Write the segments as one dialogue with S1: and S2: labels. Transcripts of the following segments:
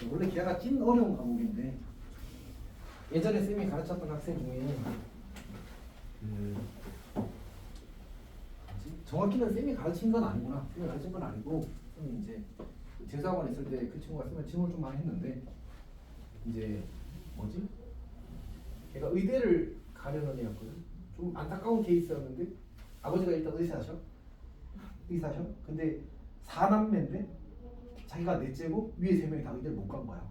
S1: 원래 걔가 찐 어려운 과목인데 예전에 쌤이 가르쳤던 학생 중에 정확히는 쌤이 가르친 건 아니구나. 쌤이 가르친 건 아니고 쌤이 이제 재수학원 있을 때 그 친구가 쌤을 질문을 좀 많이 했는데 이제 뭐지? 걔가 의대를 가려는 애였거든. 좀 안타까운 케이스였는데 아버지가 일단 의사셔. 근데 4남매인데 자기가 넷째고 위에 3명이 다 의대를 못 간 거야.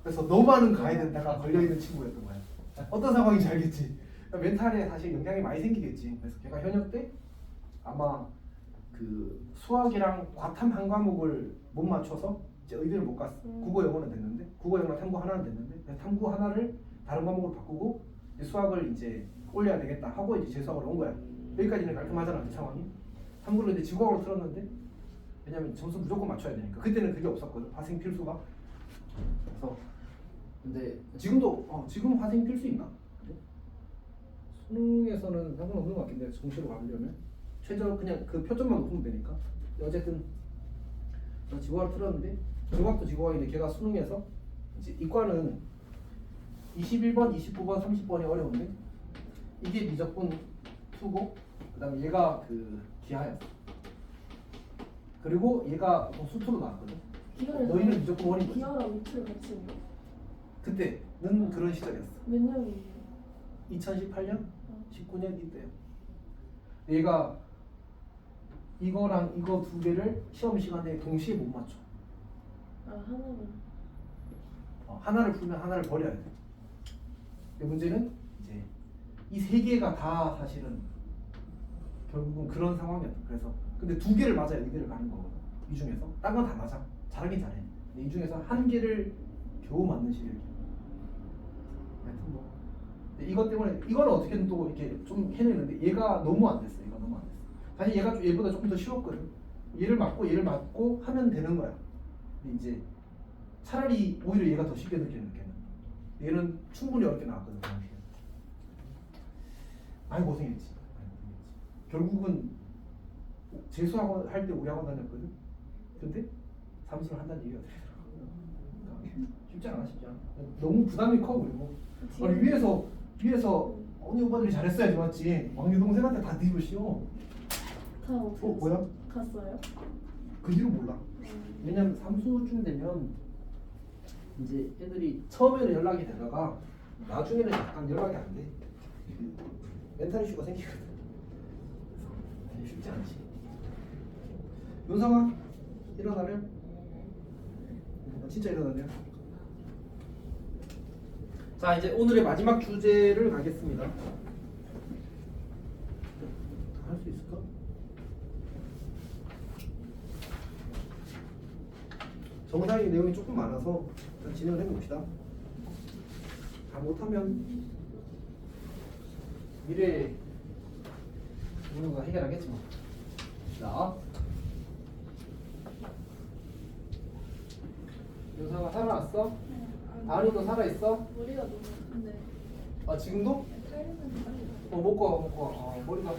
S1: 그래서 너만은 가야 된다가 걸려있는 친구였던 거야. 어떤 상황인지 알겠지? 멘탈에 사실 영향이 많이 생기겠지. 그래서 걔가 현역 때 아마 그 수학이랑 과탐 한 과목을 못 맞춰서 이제 의대를 못 갔어. 국어 영어는 됐는데 국어 영어랑 탐구 하나는 됐는데 그래서 탐구 하나를 다른 과목으로 바꾸고 이제 수학을 이제 올려야 되겠다 하고 이제 재수학을 온 거야. 여기까지는 깔끔하잖아 그 상황이. 탐구를 이제 지구학으로 틀었는데 왜냐면 점수 무조건 맞춰야 되니까 그때는 그게 없었거든. 화생 필수가. 그래서 근데 지금도 지금 화생 필수 있나? 그래? 수능에서는 상관없는 것 같긴데 공시로 가려면 최저 그냥 그 표점만 높으면 되니까. 어쨌든 지구학을 틀었는데 지구학도 지구학인데 걔가 수능에서 이제 이과는 21번, 29번, 30번이 어려운데 이게 미적분 2고 그다음에 얘가 그 기하였어. 그리고 얘가 수투로 나왔거든. 너희는 미적분 원인 거지.
S2: 기하랑 위치를 같이 있나?
S1: 그때는 그런 시절이었어.
S2: 몇 년이에요?
S1: 2018년? 19년 이때요. 얘가 이거랑 이거 두 개를 시험 시간에 동시에 못 맞춰.
S2: 하나는
S1: 하나를 풀면 하나를 버려야 돼. 근데 문제는 이제 이 세 개가 다 사실은 결국은 그런 상황이었다. 그래서 근데 두 개를 맞아야 의대를 가는 거거든. 이 중에서 딴 건 다 맞아. 잘하긴 잘해. 근데 이 중에서 한 개를 겨우 맞는 시력이야. 하여튼 뭐 근데 이것 때문에 이거는 어떻게든 또 이렇게 좀 해내는데 얘가 너무 안 됐어. 얘가 너무 안 됐어. 사실 얘가 좀 얘보다 조금 더 쉬웠거든. 얘를 맞고 하면 되는 거야. 근데 이제 차라리 오히려 얘가 더 쉽게 느끼는 걔는. 얘는 충분히 어렵게 나왔거든. 많이 고생했지. 결국은 재수학원 할 때 우리 학원 다녔거든. 근데 삼수를 한다는 얘기가 되더라고. 쉽지 않아. 너무 부담이 커 그리고. 아니 위에서 언니 오빠들이 잘했어야지 맞지. 왕유 동생한테 다 뒤집어 씌워.
S2: 다 어떻게
S1: 뭐야?
S2: 갔어요?
S1: 그 뒤로 몰라. 왜냐면 삼수쯤 되면 이제 애들이 처음에는 연락이 되다가 나중에는 약간 연락이 안 돼. 멘탈 이슈가 생기거든. 그래서 쉽지 않지. 윤성아 일어나면 진짜 일어나네요. 자 이제 오늘의 마지막 주제를 가겠습니다. 할 수 있을까? 정상의 내용이 조금 많아서 일단 진행을 해봅시다. 다 못하면 미래에 누군가 해결하겠지 뭐. 자, 윤상아 살아났어? 아니도 살아있어?
S2: 머리가 너무 근데
S1: 아 지금도?
S2: 타이르는
S1: 먹고 와. 머리가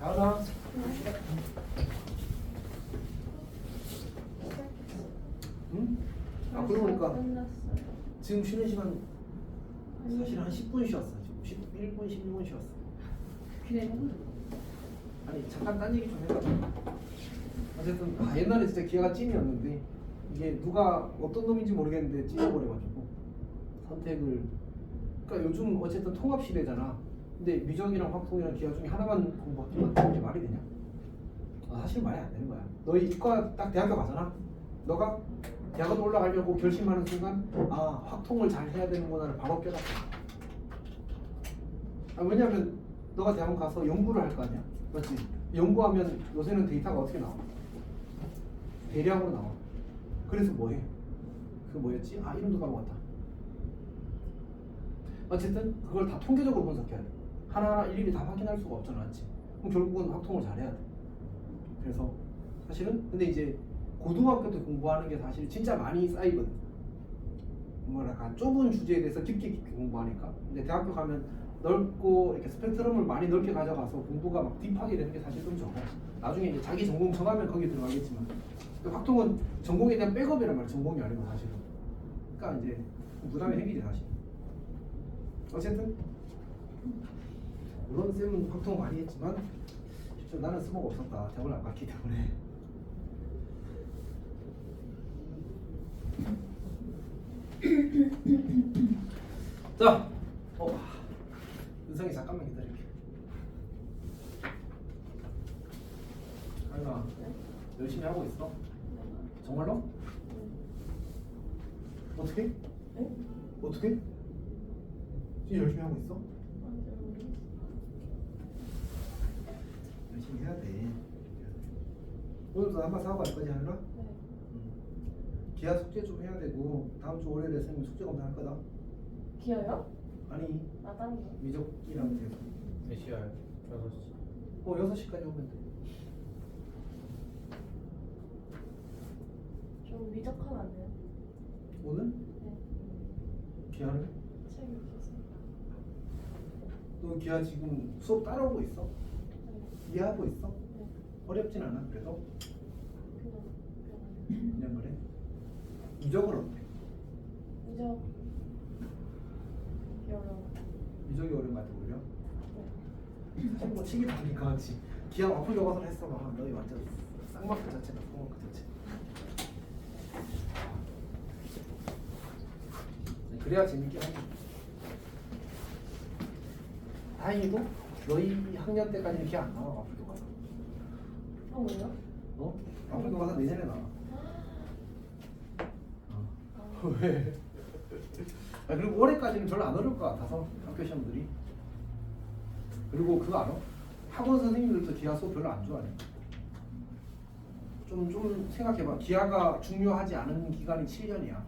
S1: 아나 응? 아 그러고 보니까
S2: 끝났어요.
S1: 지금 쉬는 시간 사실 한 10분 쉬었어. 지금 11분, 12분 쉬었어.
S2: 그래요?
S1: 아니 잠깐 딴 얘기 좀 해가지고 어쨌든 옛날에 진짜 기회가 찐이었는데 이게 누가 어떤 놈인지 모르겠는데 찐해버려가지고 선택을 그러니까 요즘 어쨌든 통합 시대잖아. 근데 미적이랑 확통이랑 기하 중에 하나만 공부하면 이게 말이 되냐? 사실 말이 안 되는 거야. 너희 이과 딱 대학교 가잖아. 너가 대학원 올라가려고 결심하는 순간 확통을 잘 해야 되는구나를 바로 깨닫고. 왜냐면 너가 대학원 가서 연구를 할 거 아니야. 맞지? 연구하면 요새는 데이터가 어떻게 나와? 대량으로 나와. 그래서 뭐해? 그 뭐였지? 이름도 까먹었다. 어쨌든 그걸 다 통계적으로 분석해야 돼. 하나하나 일일이 다 확인할 수가 없잖아, 맞지? 그럼 결국은 확통을 잘해야 돼. 그래서 사실은 근데 이제 고등학교 때 공부하는 게 사실 진짜 많이 쌓이거든. 뭐랄까 좁은 주제에 대해서 깊게 공부하니까. 근데 대학교 가면 넓고 이렇게 스펙트럼을 많이 넓게 가져가서 공부가 막 딥하게 되는 게 사실 좀 적어. 나중에 이제 자기 전공 정하면 거기 들어가겠지만 확통은 전공에 대한 백업이란 말이야. 전공이 아니고 사실은. 그러니까 이제 부담이 생기지 사실. 어쨌든 물론 쌤은 확통 많이 했지만 실제로 나는 스모가 없었다. 대본을 안 봤기 때문에. 자, 은성이 잠깐만 기다릴게. 아이가 열심히 하고 있어? 정말로? 어떻게?
S2: 네?
S1: 어떻게? 지금 열심히 하고 있어? 열심히 해야 돼. 오늘도 한번 사고 갈 거지 하늘아?
S2: 네.
S1: 기아 숙제 좀 해야 되고 다음 주 월요일에 선생님 숙제 검사 할 거다.
S2: 기어요?
S1: 아니
S2: 마당이요?
S1: 미적이랑 돼서.
S3: 몇 시야? 6시.
S1: 6시까지 오면 돼.
S2: 좀 미적하면 안 돼요?
S1: 오늘?
S2: 네.
S1: 기아는?
S2: 책이 없어서.
S1: 너 기아 지금 수업 따라오고 있어?
S2: 네.
S1: 이해하고 있어?
S2: 네.
S1: 어렵진 않아 그래도?
S2: 그냥
S1: 그냥 그래? 미적은 어때?
S2: 미적 여러.
S1: 미적이 어려운 것 같아 오히려?
S2: 네.
S1: 사실 뭐 치기 다니까 기아 와플 교과서를 했어 막 너희 완전 쌍마크 자체다 쌍마크 자체. 그래야 재밌게 하지. 다행히도 너희 학년 때까지는 기아 안 나와 와플 교과서.
S2: 왜요?
S1: 어? 와플 교과서 내년에 나와.
S2: 아,
S1: 왜? 아, 그리고 올해까지는 별로 안 어려울 것 같아서 학교 시험들이. 그리고 그거 알아? 학원 선생님들도 기하 수업 별로 안 좋아해. 좀 생각해봐. 기하가 중요하지 않은 기간이 7년이야.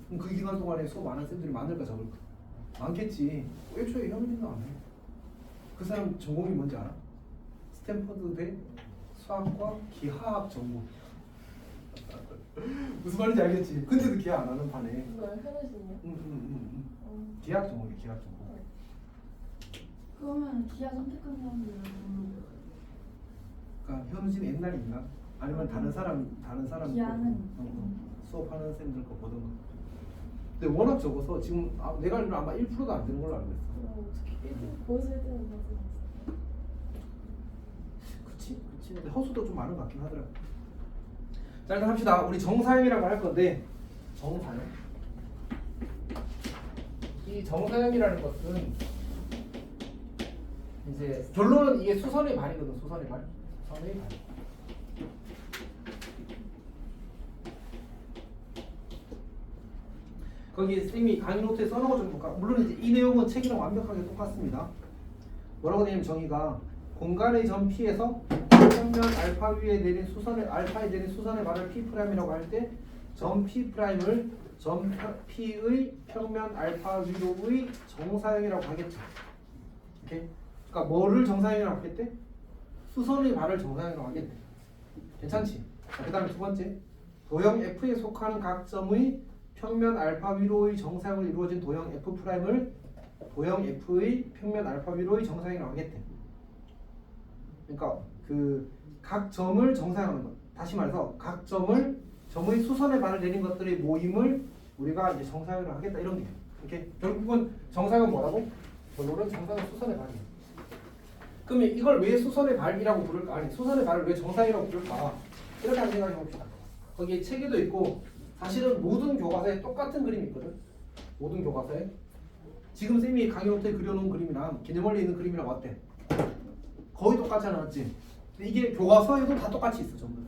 S1: 그럼 그 기간 동안에 수업 많은 쌤들이 많을까 적을까? 많겠지. 애초에 현빈도 안 해. 그 사람 전공이 뭔지 알아? 스탠퍼드대 수학과 기하학 전공. 무슨 말인지 알겠지? 근데도 기하 안 하는 판에.
S2: 이거요? 현우신이요?
S1: 기하학 전공이야, 기하학 전공.
S4: 그러면 기아 선택한 사람들은
S1: 그러니까 현진 옛날 인가? 아니면 다른 사람
S4: 기아는
S1: 수업하는 쌤들 거 보던 거. 근데 워낙 적어서 지금 내가 알기로 아마 1%도 안 되는 걸로 알고 있어.
S2: 어떻게 거기서 1등은 맞아.
S1: 그치. 근데 허수도 좀 많은 것 같긴 하더라. 자 일단 합시다. 우리 정사형이라고 할 건데 정사형. 이 정사형이라는 것은 이제 결론은 이게 수선의 발이거든. 수선의 발. 수선의 발. 거기 쌤이 강의 노트에 써놓은 거 좀 볼까? 물론 이제 이 내용은 책이랑 완벽하게 똑같습니다. 뭐라고 되냐면 정의가 공간의 점 P에서 평면 알파 위에 내린 수선의 알파에 내린 수선의 발을 P'이라고 할 때 점 P'을 점 P의 평면 알파 위로의 정사형이라고 하겠죠. 오케이? 그러니까 뭐를 정사형이라고 하겠대? 수선의 발을 정사형이라고 하겠대. 괜찮지? 그 다음에 두 번째 도형 F에 속하는 각 점의 평면 알파 위로의 정사형으로 이루어진 도형 F'을 도형 F의 평면 알파 위로의 정사형이라고 하겠대. 그러니까 그 각 점을 정사형하는 것. 다시 말해서 각 점의 수선의 발을 내린 것들의 모임을 우리가 이제 정사형이라고 하겠다 이런 얘기야. 이렇게 결국은 정사형은 뭐라고? 결론은 정사형 수선의 발이야. 그러면 이걸 왜 수선의 발이라고 부를까? 아니 수선의 발을 왜 정사형이라고 부를까? 이렇게 한번 생각해 봅시다. 거기에 책에도 있고 사실은 모든 교과서에 똑같은 그림이 있거든. 모든 교과서에 지금 쌤이 강의 노트에 그려놓은 그림이랑 개념원리에 있는 그림이랑 어때? 거의 똑같잖아, 맞지? 근데 이게 교과서에도 다 똑같이 있어, 전부.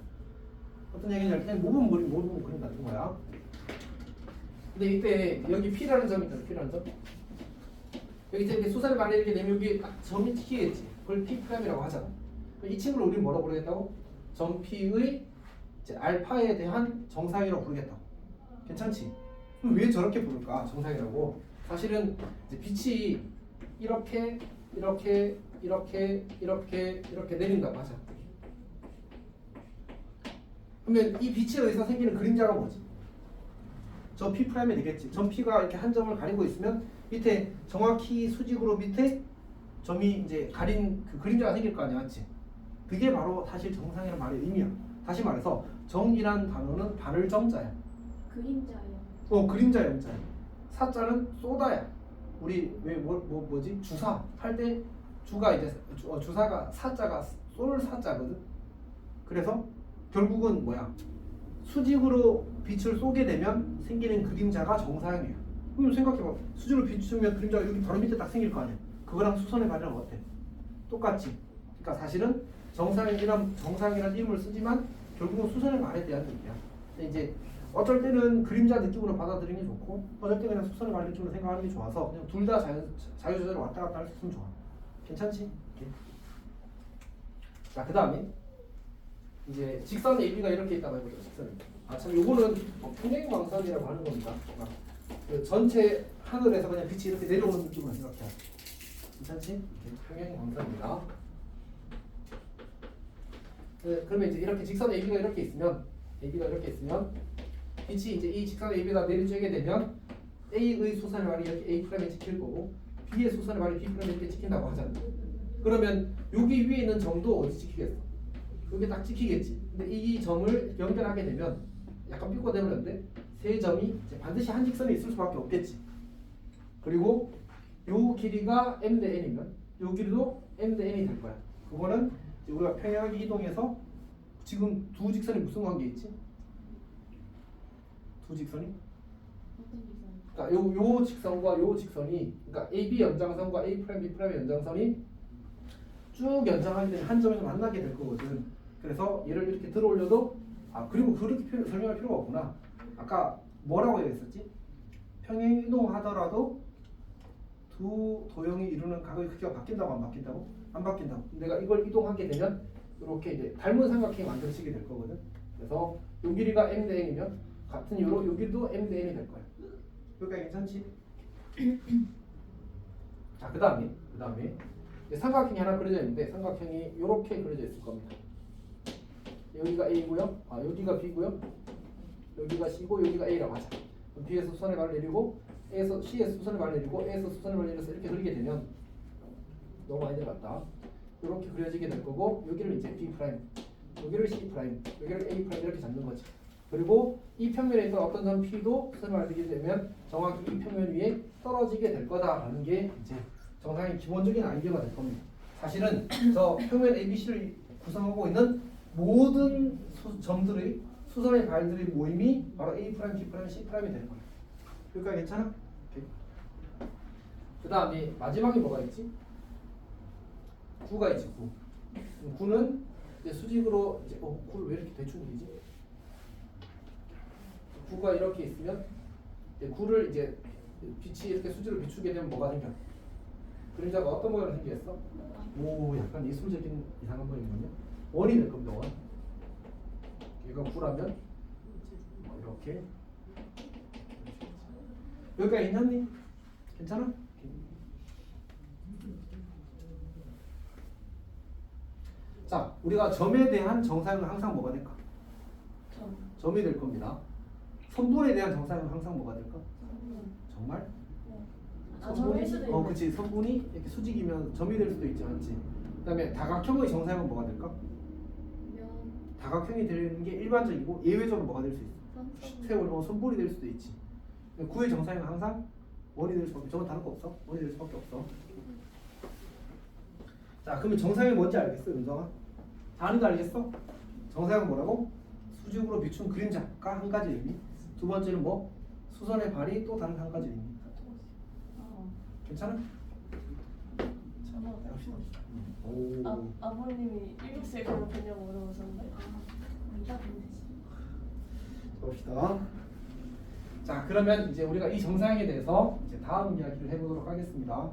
S1: 어떤 얘기냐? 그냥 모범 그림 같은 거야. 근데 이때 여기 P라는 점이 있잖아, P라는 점. 여기 이렇게 수선의 발에 이렇게 내면 여기 딱 점이 찍히겠지. 그걸 P'이라고 하잖아. 이 친구를 우리는 뭐라고 부르겠다고? 점 P의 이제 알파에 대한 정사형이라고 부르겠다고. 괜찮지? 그럼 왜 저렇게 부를까? 정사형이라고. 사실은 이제 빛이 이렇게 내린다고 하자. 그러면 이 빛에 의해서 생기는 그림자가 뭐지? 저 P'이 되겠지. 점 P가 이렇게 한 점을 가리고 있으면 밑에 정확히 수직으로 밑에 점이 이제 가린 그 그림자가 생길 거 아니야, 맞지? 그게 바로 사실 정상이라는 말의 의미야. 다시 말해서 정이란 단어는 바를 정자야.
S2: 그림자예요.
S1: 그림자 영자야. 사자는 쏘다야. 우리 왜 뭐지? 주사 할 때 주가 이제 주사가 사자가 쏠 사자거든. 그래서 결국은 뭐야? 수직으로 빛을 쏘게 되면 생기는 그림자가 정사형이야. 그럼 생각해봐. 수직으로 비추면 그림자가 여기 바로 밑에 딱 생길 거 아니야. 그거랑 수선의 발이랑 어때? 똑같지. 그러니까 사실은 정사형이라는 이름을 쓰지만 결국은 수선의 발에 대한 얘기야. 근데 이제 어쩔 때는 그림자 느낌으로 받아들이는 게 좋고, 어쩔 때 그냥 수선의 발 느낌으로 생각하는 게 좋아서 그냥 둘 다 자유조절을 왔다 갔다 할 수 있으면 좋아. 괜찮지? 이렇게. 자, 그 다음에 이제 직선 AB가 이렇게 있다고 해보죠. 직선. 참 요거는 평행광선이라고 하는 겁니다. 그 전체 하늘에서 그냥 빛이 이렇게 내려오는 느낌으로 생각해. 괜찮지? 평행광선입니다. 네, 그러면 이제 이렇게 직선 AB가 이렇게 있으면 빛이 이제 이 직선 AB에다 내려주게 되면 A의 수선의 발이 이렇게 A'에 찍힐 거고 B의 수선의 발이 B'에 이렇게 찍힌다고 하잖아. 그러면 여기 위에 있는 점도 어디 찍히겠어? 여기 딱 찍히겠지. 근데 이 점을 연결하게 되면 약간 삐꼬 되버렸는데 세 점이 이제 반드시 한 직선에 있을 수밖에 없겠지. 그리고 요 길이가 m 대 n이면 요 길이도 m 대 n이 될 거야. 그거는 이제 우리가 평행하게 이동해서 지금 두 직선이 무슨 관계 있지? 두 직선이?
S2: 어떤 기사님?
S1: 그러니까 요 직선과 요 직선이, 그러니까 AB 연장선과 A 프라임 B 프라임 연장선이 쭉 연장하게 되면 한 점에서 만나게 될 거거든. 그래서 얘를 이렇게 들어올려도 그리고 그렇게 설명할 필요가 없구나. 아까 뭐라고 얘기했었지? 평행 이동하더라도 두 도형이 이루는 각의 크기가 바뀐다고 안 바뀐다고? 안 바뀐다고. 내가 이걸 이동하게 되면 이렇게 이제 닮은 삼각형이 만들어지게 될 거거든. 그래서 요 길이가 m 대 n이면 같은 이유로 요 길이도 m 대 n이 될 거야. 여기까지 괜찮지? 자, 그 다음에 삼각형이 하나 그려져 있는데 삼각형이 이렇게 그려져 있을 겁니다. 여기가 A고요. 여기가 B고요. 여기가 C고 여기가 A라고 하자. 그럼 B에서 수선의 발을 내리고 A에서 C에서 수선의 발을 내리고 A에서 수선의 발을 내려서 이렇게 그리게 되면 너무 많이 내려갔다. 이렇게 그려지게 될 거고 여기를 이제 B 프라임, 여기를 C 프라임, 여기를 A 프라임 이렇게 잡는 거지. 그리고 이 평면에 있던 어떤 점 P도 수선의 발을 내리게 되면 정확히 이 평면 위에 떨어지게 될 거다라는 게 이제 정상의 기본적인 아이디어가 될 겁니다. 사실은 저 평면 ABC를 구성하고 있는 모든 점들의 수선의 발들의 모임이 바로 A 프라임, B 프라임, C 프라임이 되는 거예요. 여기까지 괜찮아? 그 다음에 마지막에 뭐가 있지? 구가 있지. 구는 이제 수직으로 이제 구를 왜 이렇게 대충 그리지? 구가 이렇게 있으면 이제 구를 이제 빛이 이렇게 수직으로 비추게 되면 뭐가 생겨? 그림자가 어떤 모양으로 생기겠어? 오, 약간 예술적인 이상한 모양이거든요. 원이 될 겁니다. 원. 얘가 구라면 이렇게. 여기까지 괜찮니? 괜찮아? 자, 우리가 점에 대한 정사형은 항상 뭐가 될까? 점이 될 겁니다. 선분에 대한 정사형은 항상 뭐가 될까? 정말?
S2: 점일 수도 있네.
S1: 그치. 선분이 이렇게 수직이면 점이 될 수도 있지, 않지? 그다음에 다각형의 정사형은 뭐가 될까? 다각형이 되는 게 일반적이고 예외적으로 뭐가 될 수 있어? 세월 선분이 될 수도 있지. 구의 정사형은 항상 원이 될 수밖에. 저건 다른 거 없어? 원이 될 수밖에 없어. 자, 그러면 정사형이 뭔지 알겠어, 윤정아? 다른 거 알겠어? 정사형은 뭐라고? 수직으로 비춘 그림자가 한 가지 의미. 두 번째는 뭐? 수선의 발이 또 다른 한 가지 의미. 괜찮아? 해봅시다. 오.
S2: 아버님이 7시에 그거 보냐고 물어보셨는데
S4: 이따 보면 되지.
S1: 봅시다. 자, 그러면 이제 우리가 이 정사형에 대해서 이제 다음 이야기를 해보도록 하겠습니다.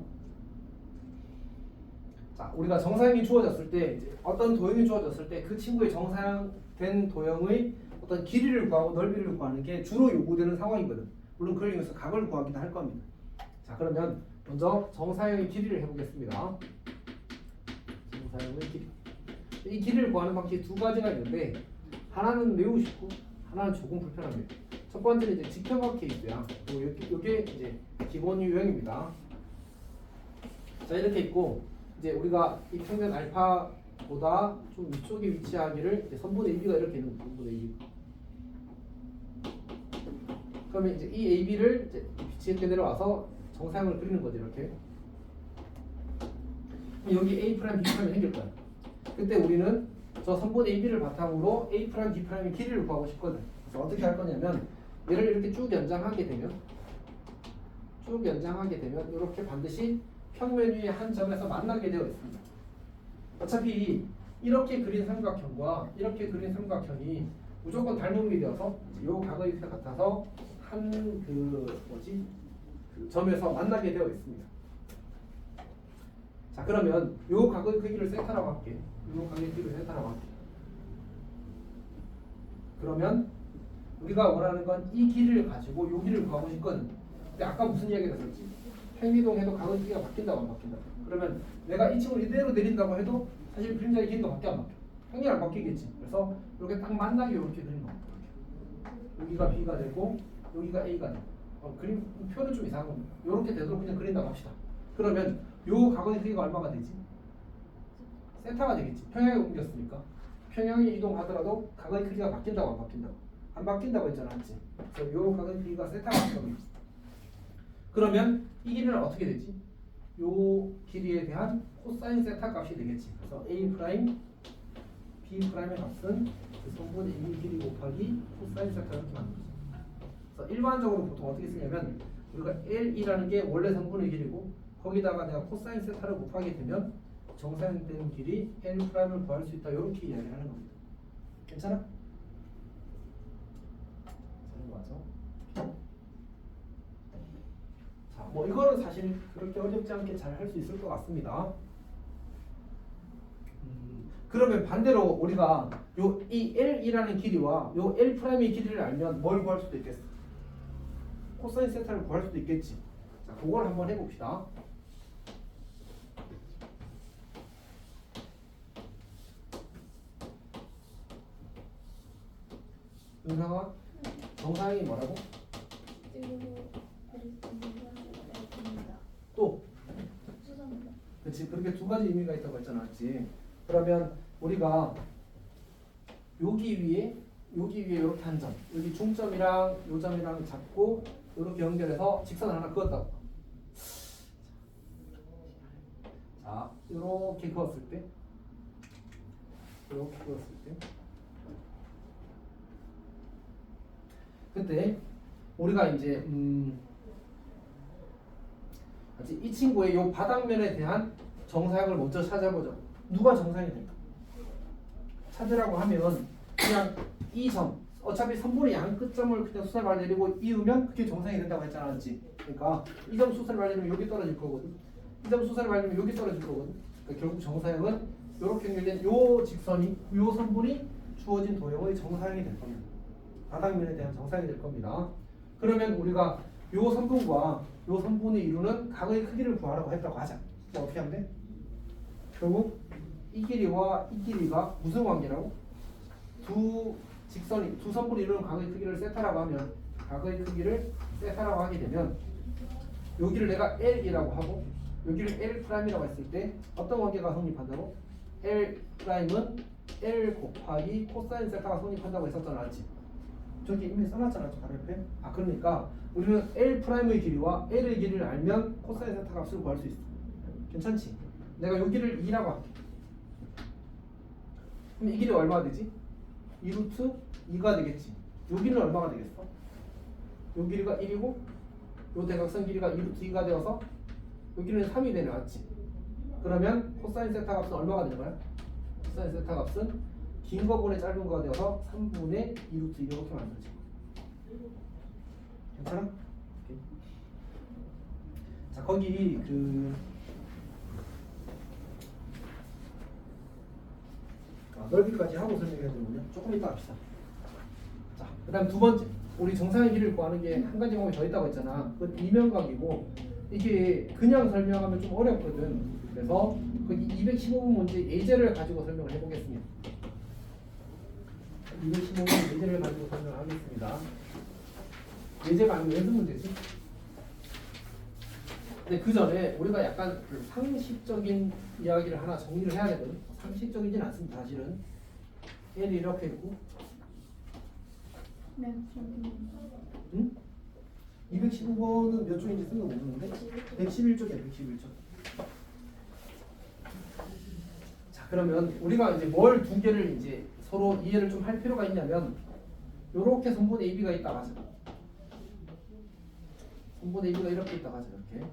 S1: 자, 우리가 정사형이 주어졌을 때 이제 어떤 도형이 주어졌을 때 그 친구의 정사형된 도형의 어떤 길이를 구하고 넓이를 구하는 게 주로 요구되는 상황이거든. 물론 그걸 이용해서 각을 구하기도 할 겁니다. 자, 그러면 먼저 정사형의 길이를 해보겠습니다. 정사형의 길이. 이 길이를 구하는 방식이 두 가지가 있는데 하나는 매우 쉽고 하나는 조금 불편합니다. 첫 번째는 이제 직형각 케이스야. 이게 이제 기본 유형입니다. 자, 이렇게 있고 이제 우리가 이 평면 알파
S5: 보다 좀 위쪽에 위치하기를 이제 선분의 AB가 이렇게 있는 거예요. 선분의 AB. 그러면 이제 이 AB를 이제 빛이 이렇게 내려와서 정사형을 그리는 거죠. 이렇게. 그럼 여기 A 프라임, B 프라임이 생길 거야. 그때 우리는 저 선분 AB를 바탕으로 A 프라임, B 프라임의 길이를 구하고 싶거든. 그래서 어떻게 할 거냐면 얘를 이렇게 쭉 연장하게 되면 이렇게 반드시 평면 위에 한 점에서 만나게 되어 있습니다. 어차피 이렇게 그린 삼각형과 이렇게 그린 삼각형이 무조건 닮음이 되어서 요 각의 크기가 같아서 한 그 점에서 만나게 되어 있습니다. 자, 그러면 요 각의 크기를 세타라고 할게. 요 각의 크기를 세타라고 할게. 그러면 우리가 원하는 건 이 길이를 가지고 요 길이를 구하고 싶거든. 근데 아까 무슨 이야기가 있었지? 평이동해도 각의 크기가 바뀐다고 안 바뀐다고. 그러면 내가 이 층을 이대로 내린다고 해도 사실 그림자의 길이가 바뀌어 안 바뀌어? 평이 안 바뀌겠지. 그래서 이렇게 딱 만나게 이렇게 그리는 거야. 여기가 B가 되고 여기가 A가 되고. 그림 표는 좀 이상한 겁니다. 이렇게 되도록 그냥 그린다고 합시다. 그러면 요 각의 크기가 얼마가 되지? 세타가 되겠지. 평양에 옮겼으니까. 평양에 이동하더라도 각의 크기가 바뀐다고 안 바뀐다고? 안 바뀐다고 했잖아, 맞지? 그래서 요 각의 크기가 세타가 바뀌겠지. 그러면 이 길이는 어떻게 되지? 요 길이에 대한 코사인 세타 값이 되겠지. 그래서 A 프라임, B 프라임의 값은 그 성분 AB 길이 곱하기 코사인 세타 이렇게 만든 거죠. 그래서 일반적으로 보통 어떻게 쓰냐면 우리가 L이라는 게 원래 성분의 길이고 거기다가 내가 코사인 세타를 곱하게 되면 정사형된 길이 L 프라임을 구할 수 있다 이렇게 이야기를 하는 겁니다. 괜찮아? 잘 맞아. 자, 뭐 이거는 사실 그렇게 어렵지 않게 잘 할 수 있을 것 같습니다. 그러면 반대로 우리가 요 이 L이라는 길이와 요 L 프라임의 길이를 알면 뭘 구할 수도 있겠어? 코사인 세타를 구할 수도 있겠지. 자, 그걸 한번 해봅시다. 은상아, 정사형이 뭐라고? 또? 그렇지. 그렇게 두 가지 의미가 있다고 했잖아, 맞지? 그러면 우리가 여기 위에 이렇게 한 점, 여기 중점이랑 요 점이랑 잡고 이렇게 연결해서 직선을 하나 그었다고. 자, 이렇게 그었을 때, 그때 우리가 이제 이 친구의 요 바닥면에 대한 정사형을 먼저 찾아보죠. 누가 정사형이 될까? 찾으라고 하면 그냥 이 점, 어차피 선분의 양 끝점을 그냥 수선발 내리고 이으면 그게 정사형이 된다고 했잖아, 맞지? 그러니까 이 점 수선발 내리면 여기 떨어질 거거든. 이 점 수선발 내리면 여기 떨어질 거거든. 그러니까 결국 정사형은 이렇게 연결된 요 직선이, 요 선분이 주어진 도형의 정사형이 될 겁니다. 바닥면에 대한 정사형이 될 겁니다. 그러면 우리가 요 선분과 요 선분이 이루는 각의 크기를 구하라고 했다고 하자. 그럼 어떻게 하면 돼? 결국 이 길이와 이 길이가 무슨 관계라고? 두 선분이 이루는 각의 크기를 세타라고 하면 각의 크기를 세타라고 하게 되면 여기를 내가 L이라고 하고 여기를 L 프라임이라고 했을 때 어떤 관계가 성립한다고? L 프라임은 L 곱하기 코사인 세타가 성립한다고 했었잖아, 맞지? 저기 이미 써놨잖아, 바로 옆에. 아, 그러니까 우리는 L 프라임의 길이와 L의 길이를 알면 코사인 세타 값을 구할 수 있어. 괜찮지? 내가 여기를 2라고 할게. 그럼 이 길이 얼마가 되지? 2루트 2가 되겠지. 여기는 얼마가 되겠어? 요 길이가 1이고 요 대각선 길이가 2루트 2가 되어서 여기는 3이 되네, 맞지? 그러면 코사인 세타 값은 얼마가 되는 거야? 코사인 세타 값은 긴 거분의 짧은 거가 되어서 3분의 2루트 2 이렇게 만들어져. 괜찮아? 오케이. 자, 거기 넓이까지 하고 설명해야 되는군요. 조금 이따 합시다. 자, 그 다음 두 번째. 우리 정사의 길이를 구하는 게 한 가지 방법이 더 있다고 했잖아. 그건 이면각이고 이게 그냥 설명하면 좀 어렵거든. 그래서 거기 215번 문제 예제를 가지고 설명을 해보겠습니다. 215번 예제를 가지고 설명하겠습니다. 예제가 아니면 연습 문제지? 근데 그 전에 우리가 약간 그 상식적인 이야기를 하나 정리를 해야 되거든. 상식적이진 않습니다. 사실은 L이 이렇게 있고,
S4: 네, 저기.
S5: 응? 215번은 몇 쪽인지 생각없는데 111쪽이야. 111쪽. 자, 그러면 우리가 이제 뭘 두 개를 이제 서로 이해를 좀 할 필요가 있냐면, 요렇게 선분 AB가 있다 하죠. 선분 AB가 이렇게 있다 하죠. 이렇게.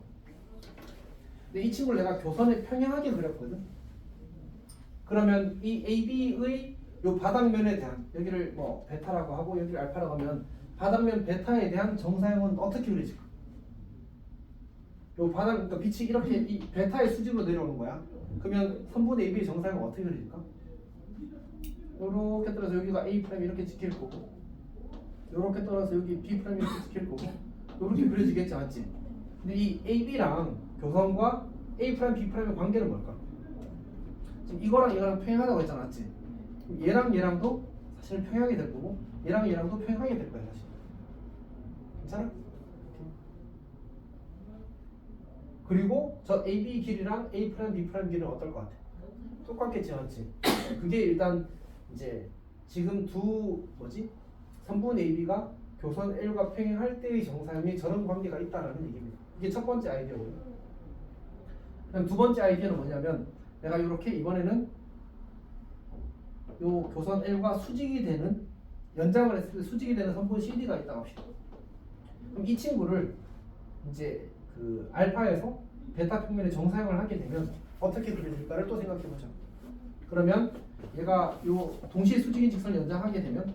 S5: 근데 이 친구를 내가 교선에 평행하게 그렸거든. 그러면 이 AB의 요 바닥면에 대한, 여기를 뭐 베타라고 하고 여기를 알파라고 하면 바닥면 베타에 대한 정사형은 어떻게 그려질까? 요 바닥, 그러니까 빛이 이렇게 이 베타의 수직으로 내려오는 거야. 그러면 선분의 AB의 정사형은 어떻게 그려질까? 요렇게 떨어서 여기가 A' 이렇게 찍힐 거고, 요렇게 떨어서 여기 B' 이렇게 찍힐 거고, 요렇게 그려지겠지, 맞지? 근데 이 AB랑 교선과 A', B'의 관계는 뭘까? 지금 이거랑 이거랑 평행하다고 했잖아, 맞지? 얘랑 얘랑도 사실 평행하게 될 거고, 얘랑 얘랑도 평행하게 될 거야, 사실. 괜찮아? 그리고 저 AB 길이랑 A', B' 길이는 어떨 것 같아? 똑같겠지, 맞지? 그게 일단 이제 지금 두 선분 AB가 교선 L과 평행할 때의 정사형이 저런 관계가 있다라는 얘기입니다. 이게 첫 번째 아이디어고요. 그럼 두 번째 아이디어는 뭐냐면, 내가 이렇게 이번에는 요 교선 L과 수직이 되는, 연장을 했을 때 수직이 되는 선분 CD가 있다고 합시다. 그럼 이 친구를 이제 그 알파에서 베타 평면에 정사형을 하게 되면 어떻게 그려질까를 또 생각해 보자. 그러면 얘가 요 동시에 수직인 직선을 연장하게 되면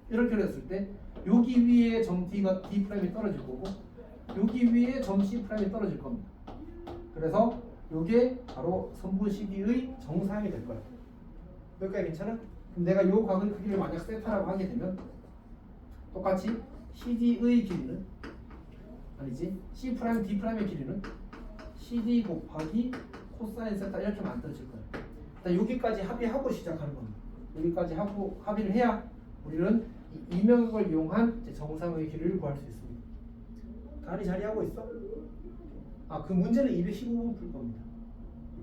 S5: 이렇게 그렸을 때 여기 위에 점 D가 D' 떨어질 거고, 여기 위에 점 C' 떨어질 겁니다. 그래서 요게 바로 선분 CD의 정사형이 될 거야. 여기까지 괜찮아? 그럼 내가 요 각의 크기를 만약 세타라고 하게 되면 똑같이 CD의 길이는, 아니지, C', D'의 길이는 CD 곱하기 코사인 세타 이렇게 만들어질 거야. 일단 여기까지 합의하고 시작하는 겁니다. 여기까지 하고 합의를 해야 우리는 이 이명각을 이용한 이제 정상의 길이를 구할 수 있습니다. 다리 자리하고 있어? 아, 그 문제는 215번 풀 겁니다.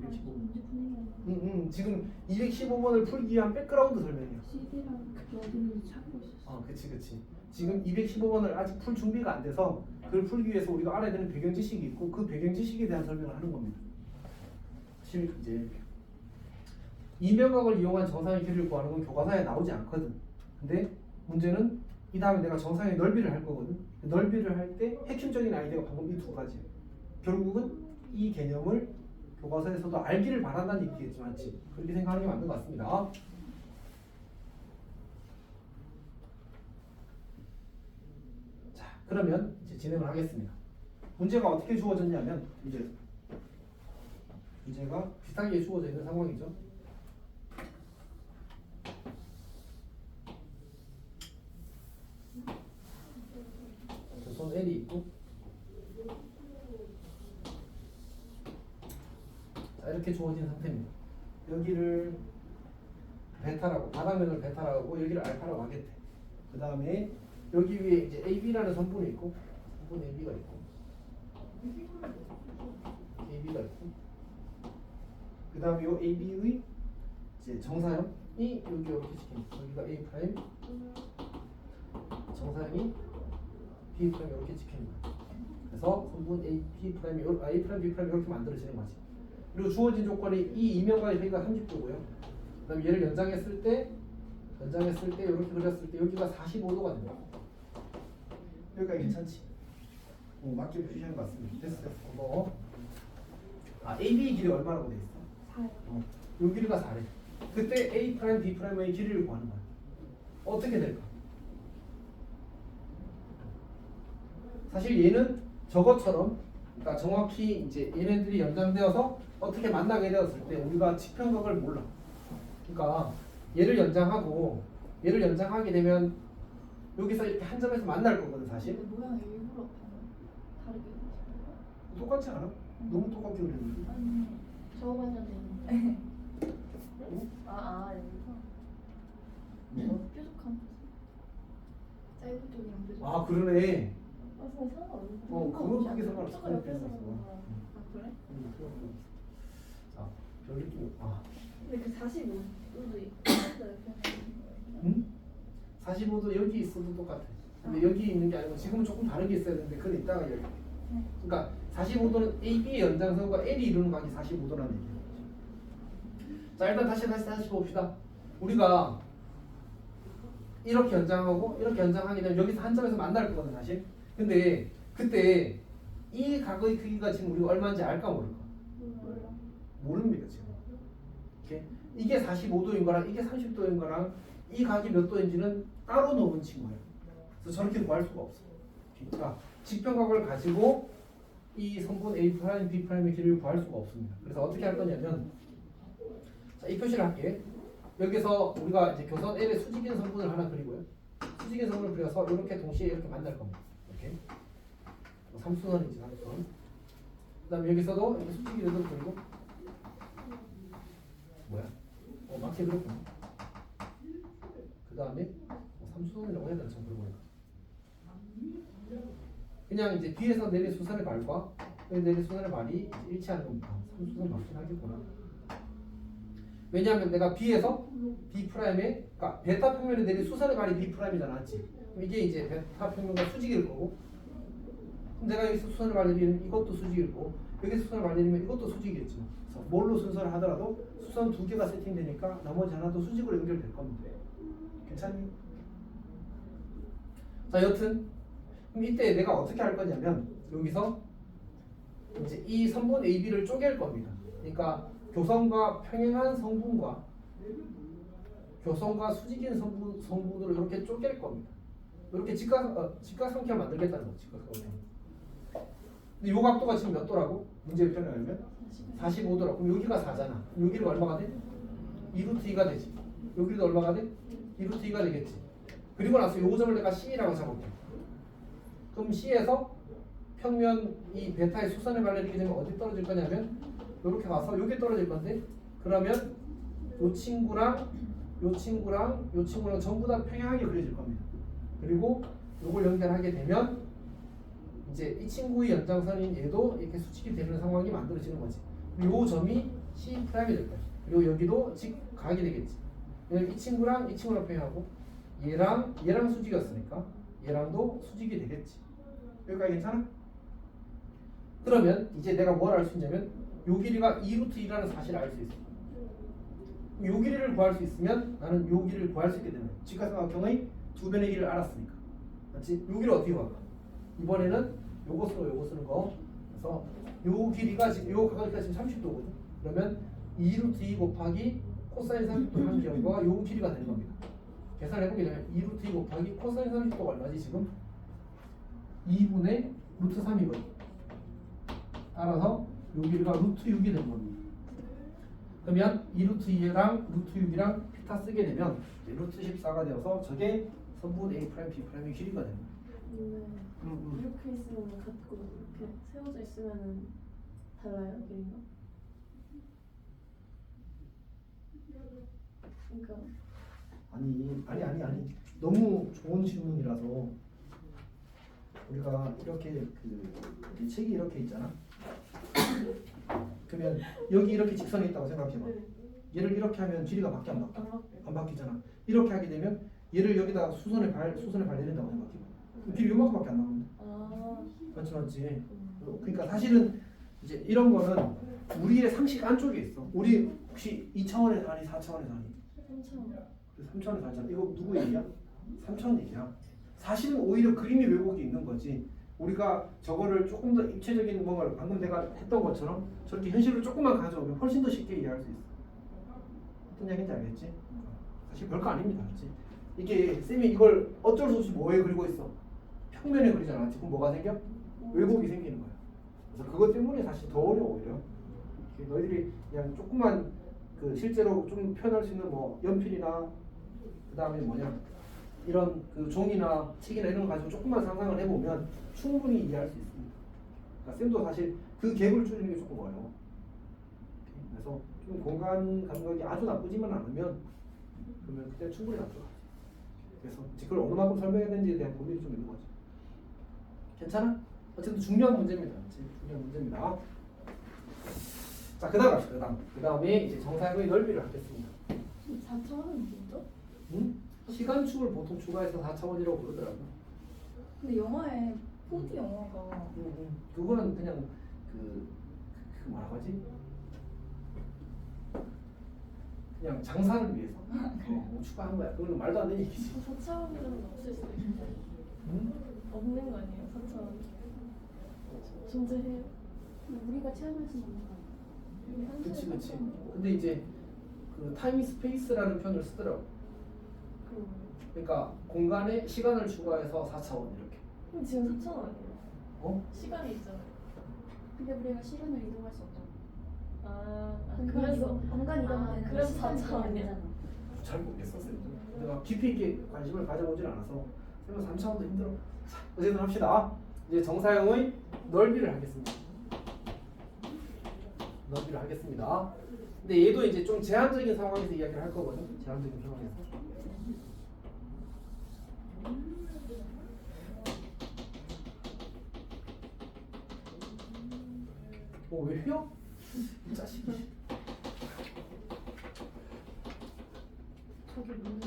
S5: 215번.
S4: 문제 푸는 게
S5: 지금 215번을 풀기 위한 백그라운드 설명이야.
S4: CD랑 어디를 찾고 있었어.
S5: 그치. 지금 215번을 아직 풀 준비가 안 돼서 그걸 풀기 위해서 우리가 알아야 되는 배경 지식이 있고, 그 배경 지식에 대한 설명을 하는 겁니다. 사실 이제 이명각을 이용한 정상의 길이를 구하는 건 교과서에 나오지 않거든. 근데 문제는 이 다음에 내가 정상의 넓이를 할 거거든. 넓이를 할 때 핵심적인 아이디어가 방금 이 두 가지야. 결국은 이 개념을 교과서에서도 알기를 바란다는 얘기겠지, 맞지? 그렇게 생각하는 게 맞는 것 같습니다. 자, 그러면 이제 진행을 하겠습니다. 문제가 어떻게 주어졌냐면, 이제 문제가 비슷하게 주어져 있는 상황이죠. 교선 L이 있고, 자, 이렇게 주어진 상태입니다. 여기를 베타라고, 바닥면을 베타라고, 여기를 알파라고 하겠대. 그 다음에 여기 위에 이제 AB라는 선분이 있고, 선분 AB가 있고, AB가 있고, 그 다음에 요 AB의 이제 정사형이 여기 이렇게 찍힙니다. 여기가 A 프라임, 정사형이 B 프라임 이렇게 찍힙니다. 그래서 선분 A, B 프라임, A 프라임, B 프라임 이렇게 만들어지는 거지. 그리고 주어진 조건이 이 이면과의 회의가 30도고요. 그다음 얘를 연장했을 때 이렇게 그렸을 때 여기가 45도가 됩니다. 여기가 괜찮지? 맞게 표시하는 것 같습니다. 됐어. AB 길이 얼마라고 돼 있어?
S4: 4요.
S5: 요 길이가 4래. 그때 A 프라임, B 프라임의 길이를 구하는 거야. 어떻게 될까? 사실 얘는 저것처럼, 그러니까 정확히 이제 얘네들이 연장되어서 어떻게 만나게 되었을 때 우리가 지평각을 몰라. 그러니까 얘를 연장하게 되면 여기서 이렇게 한 점에서 만날 거거든, 사실.
S4: 근데 모양이 일부러 다르게
S5: 똑같지 않아? 너무 똑같게 그렸는데.
S4: 아니 저거 봤는데 있는데
S2: 여기서?
S5: 뭐가?
S4: 뾰족한 뾰족. 짧은 쪽이랑 뾰족.
S5: 아, 그러네.
S2: 근데 상관없는데.
S1: 그건 크게 상관없어.
S2: 조금 옆에서.
S1: 상관없어.
S2: 아 그래?
S1: 자, 별 느낌.
S4: 근데 그 45도도 있어요.
S1: 응? 45도 여기 있어도 똑같아. 근데 여기 있는 게 아니고 지금은 조금 다르게 있어야 되는데 그건 이따가 여기. 그러니까 45도는 AB의 연장선과 L이 이루는 각이 45도라는 얘기예요. 자, 일단 다시 봅시다. 우리가 이렇게 연장하고 이렇게 연장하게 되면 여기서 한 점에서 만날 거거든 사실. 근데 그때 이 각의 크기가 지금 우리가 얼마인지 알까 모를까? 모릅니다 지금. 이게 45도인 거랑 이게 30도인 거랑 이 각이 몇 도인지는 따로 놓은 친구예요. 그래서 저렇게 구할 수가 없어. 그러니까 직변각을 가지고 이 선분 A', B'의 길이를 구할 수가 없습니다. 그래서 어떻게 할 거냐면, 자, 이 표시를 할게. 여기서 우리가 이제 교선 L의 수직인 선분을 하나 그리고요. 수직인 선분을 그려서 이렇게 동시에 이렇게 만날 겁니다. 이렇게. 삼수선이지, 삼수선. 그다음에 여기서도 이렇게 수직인을 그리고 뭐야? 맞게 그렸구나. 그다음에 삼수선이라고 해야 되나 참 그러고 그냥 이제 뒤에서 내린 수선의 발과 여기 내린 수선의 발이 일치하는 겁니다. 삼수선 맞긴 하겠구나. 왜냐하면 내가 B에서 B 프라임에 그러니까 베타 평면에 내린 수선의 발이 B 프라임이잖아, 맞지? 그럼 이게 이제 베타 평면과 수직일 거고, 그럼 내가 여기서 수선을 발리면 이것도 수직일 거고, 여기서 수선을 발리면 이것도 수직이겠지. 그래서 뭘로 순서를 하더라도 수선 두 개가 세팅되니까 나머지 하나도 수직으로 연결될 겁니다. 괜찮니? 자, 여튼 그럼 이때 내가 어떻게 할 거냐면 여기서 이제 이 선분 AB를 쪼갤 겁니다. 그러니까 교선과 평행한 성분과 교선과 수직인 성분으로 이렇게 쪼갤 겁니다. 이렇게 직각삼각형을 만들겠다는 거지. 직각삼각형. 근데 요 각도가 지금 몇 도라고? 문제 표현을 하면 45도라고. 그럼 여기가 4잖아. 그럼 여기가 얼마가 돼? 2루트 2가 되지. 여기도 얼마가 돼? 2루트 2가 되겠지. 그리고 나서 요 점을 내가 C라고 잡을게. 그럼 C에서 평면 이 베타의 수선의 발열이 되면 어디 떨어질 거냐면 이렇게 가서 여기 떨어질 건데, 그러면 요 친구랑 요 친구랑 요 친구랑 전부 다 평행하게 그려질 겁니다. 그리고 요걸 연결하게 되면 이제 이 친구의 연장선인 얘도 이렇게 수직이 되는 상황이 만들어지는 거지. 요 점이 C 프라임이 될 거야. 그리고 여기도 직각이 되겠지. 이 친구랑 이 친구랑 평행하고 얘랑 수직이었으니까 얘랑도 수직이 되겠지. 여기까지 괜찮아? 그러면 이제 내가 뭘 알 수 있냐면 요 길이가 2루트 2라는 사실을 알 수 있어. 요 길이를 구할 수 있으면 나는 요 길이를 구할 수 있게 되는 거야. 직각삼각형의 두 변의 길이를 알았으니까. 맞지? 요 길이 어떻게 구할까? 이번에는 요거 쓰는 거. 그래서 요 길이가 지금 요 각도가 지금 30도거든. 그러면 2루트 2 곱하기 코사인 30도 한 경과 요 길이가 되는 겁니다. 계산해보게 되면 2루트 2 곱하기 코사인 30도가 얼마지 지금? 2분의 루트 3이거든. 따라서 요 길이가 루트 6이 되는 겁니다. 그러면 2루트 2랑 루트 6이랑 피타 쓰게 되면 루트 14가 되어서 저게 선분 A 프라임 B 프라임의 길이가 됩니다.
S2: 이렇게 있으면 같고 이렇게 세워져 있으면은 달라요, 길이가? 그러니까
S1: 아니 너무 좋은 질문이라서 우리가 이렇게 이 책이 이렇게 있잖아. 그러면 여기 이렇게 직선이 있다고 생각해봐. 얘를 이렇게 하면 길이가 밖에 안 바뀌어. 안 바뀌잖아. 이렇게 하게 되면 얘를 여기다가 수선을 발내린다고 생각해봐. 그럼 길이 요만큼밖에 안 나오는데. 맞지. 그러니까 사실은 이제 이런 거는 우리의 상식 안쪽에 있어. 우리 혹시 2차원에서 하니 4차원에서 하니? 3차원에서 하잖아. 이거 누구 얘기야? 3차원 얘기야. 사실은 오히려 그림의 왜곡이 있는 거지. 우리가 저거를 조금 더 입체적인 뭔가를 방금 내가 했던 것처럼 저렇게 현실을 조금만 가져오면 훨씬 더 쉽게 이해할 수 있어. 어떤 얘기인지 알겠지? 사실 별거 아닙니다. 그렇지? 이게 쌤이 이걸 어쩔 수 없이 뭐에 그리고 있어? 평면에 그리잖아. 지금 뭐가 생겨? 왜곡이 생기는 거야. 그래서 그것 때문에 사실 더 어려워 오히려. 너희들이 그냥 조금만 그 실제로 좀 표현할 수 있는 뭐 연필이나 그 다음에 뭐냐 이런 그 종이나 책이나 이런 거 가지고 조금만 상상을 해보면 충분히 이해할 수 있습니다. 그러니까 쌤도 사실 그 갭을 줄이는 게 조금 어려워. 그래서 좀 공간 감각이 아주 나쁘지만 않으면 그러면 그때 충분히 납득하지. 그래서 그걸 어느 만큼 설명해야 되는지에 대한 고민이 좀 있는 거지.
S5: 괜찮아? 어쨌든 중요한 문제입니다. 중요한 문제입니다. 자, 그다음 갑시다. 그다음에 이제 정사각의 넓이를 하겠습니다.
S4: 4차원은 뭐죠?
S5: 시간축을 보통 추가해서 4차원이라고 부르더라고요.
S4: 근데 영화에 4D 영화가
S5: 그거는 그냥 그 뭐라고 하지? 그냥 장사를 위해서 뭐 추가한 거야. 그거는 말도 안 되는 얘기지.
S2: 4차원이라는 없을 수도 있어요.
S5: 응?
S2: 없는 거 아니에요? 4차원. 존재해요?
S4: 우리가 체험할 수 있는 거
S5: 그치. 근데 이제 그 타임 스페이스라는 표현을 쓰더라고. 그러니까 공간에 시간을 추가해서 4차원 이렇게.
S2: 그럼 지금 4차원 아니에요?
S5: 어?
S2: 시간이 있잖아요.
S4: 근데 우리가 시간을 이동할 수 없잖아.
S2: 그래서
S4: 공간 이동은 되는데
S2: 그래서
S4: 시간
S2: 4차원
S4: 이동이 안
S2: 이야
S4: 되잖아.
S5: 잘 모르겠었어요. 내가 깊이 있게 관심을 가져보질 않아서 그래서 3차원도 힘들어. 자, 어쨌든 합시다. 이제 정사형의 넓이를 하겠습니다. 넓이를 하겠습니다. 근데 얘도 이제 좀 제한적인 상황에서 이야기를 할 거거든요. 제한적인 상황에서. 왜 휘어? 이 자식이.
S2: 저게 뭐예요?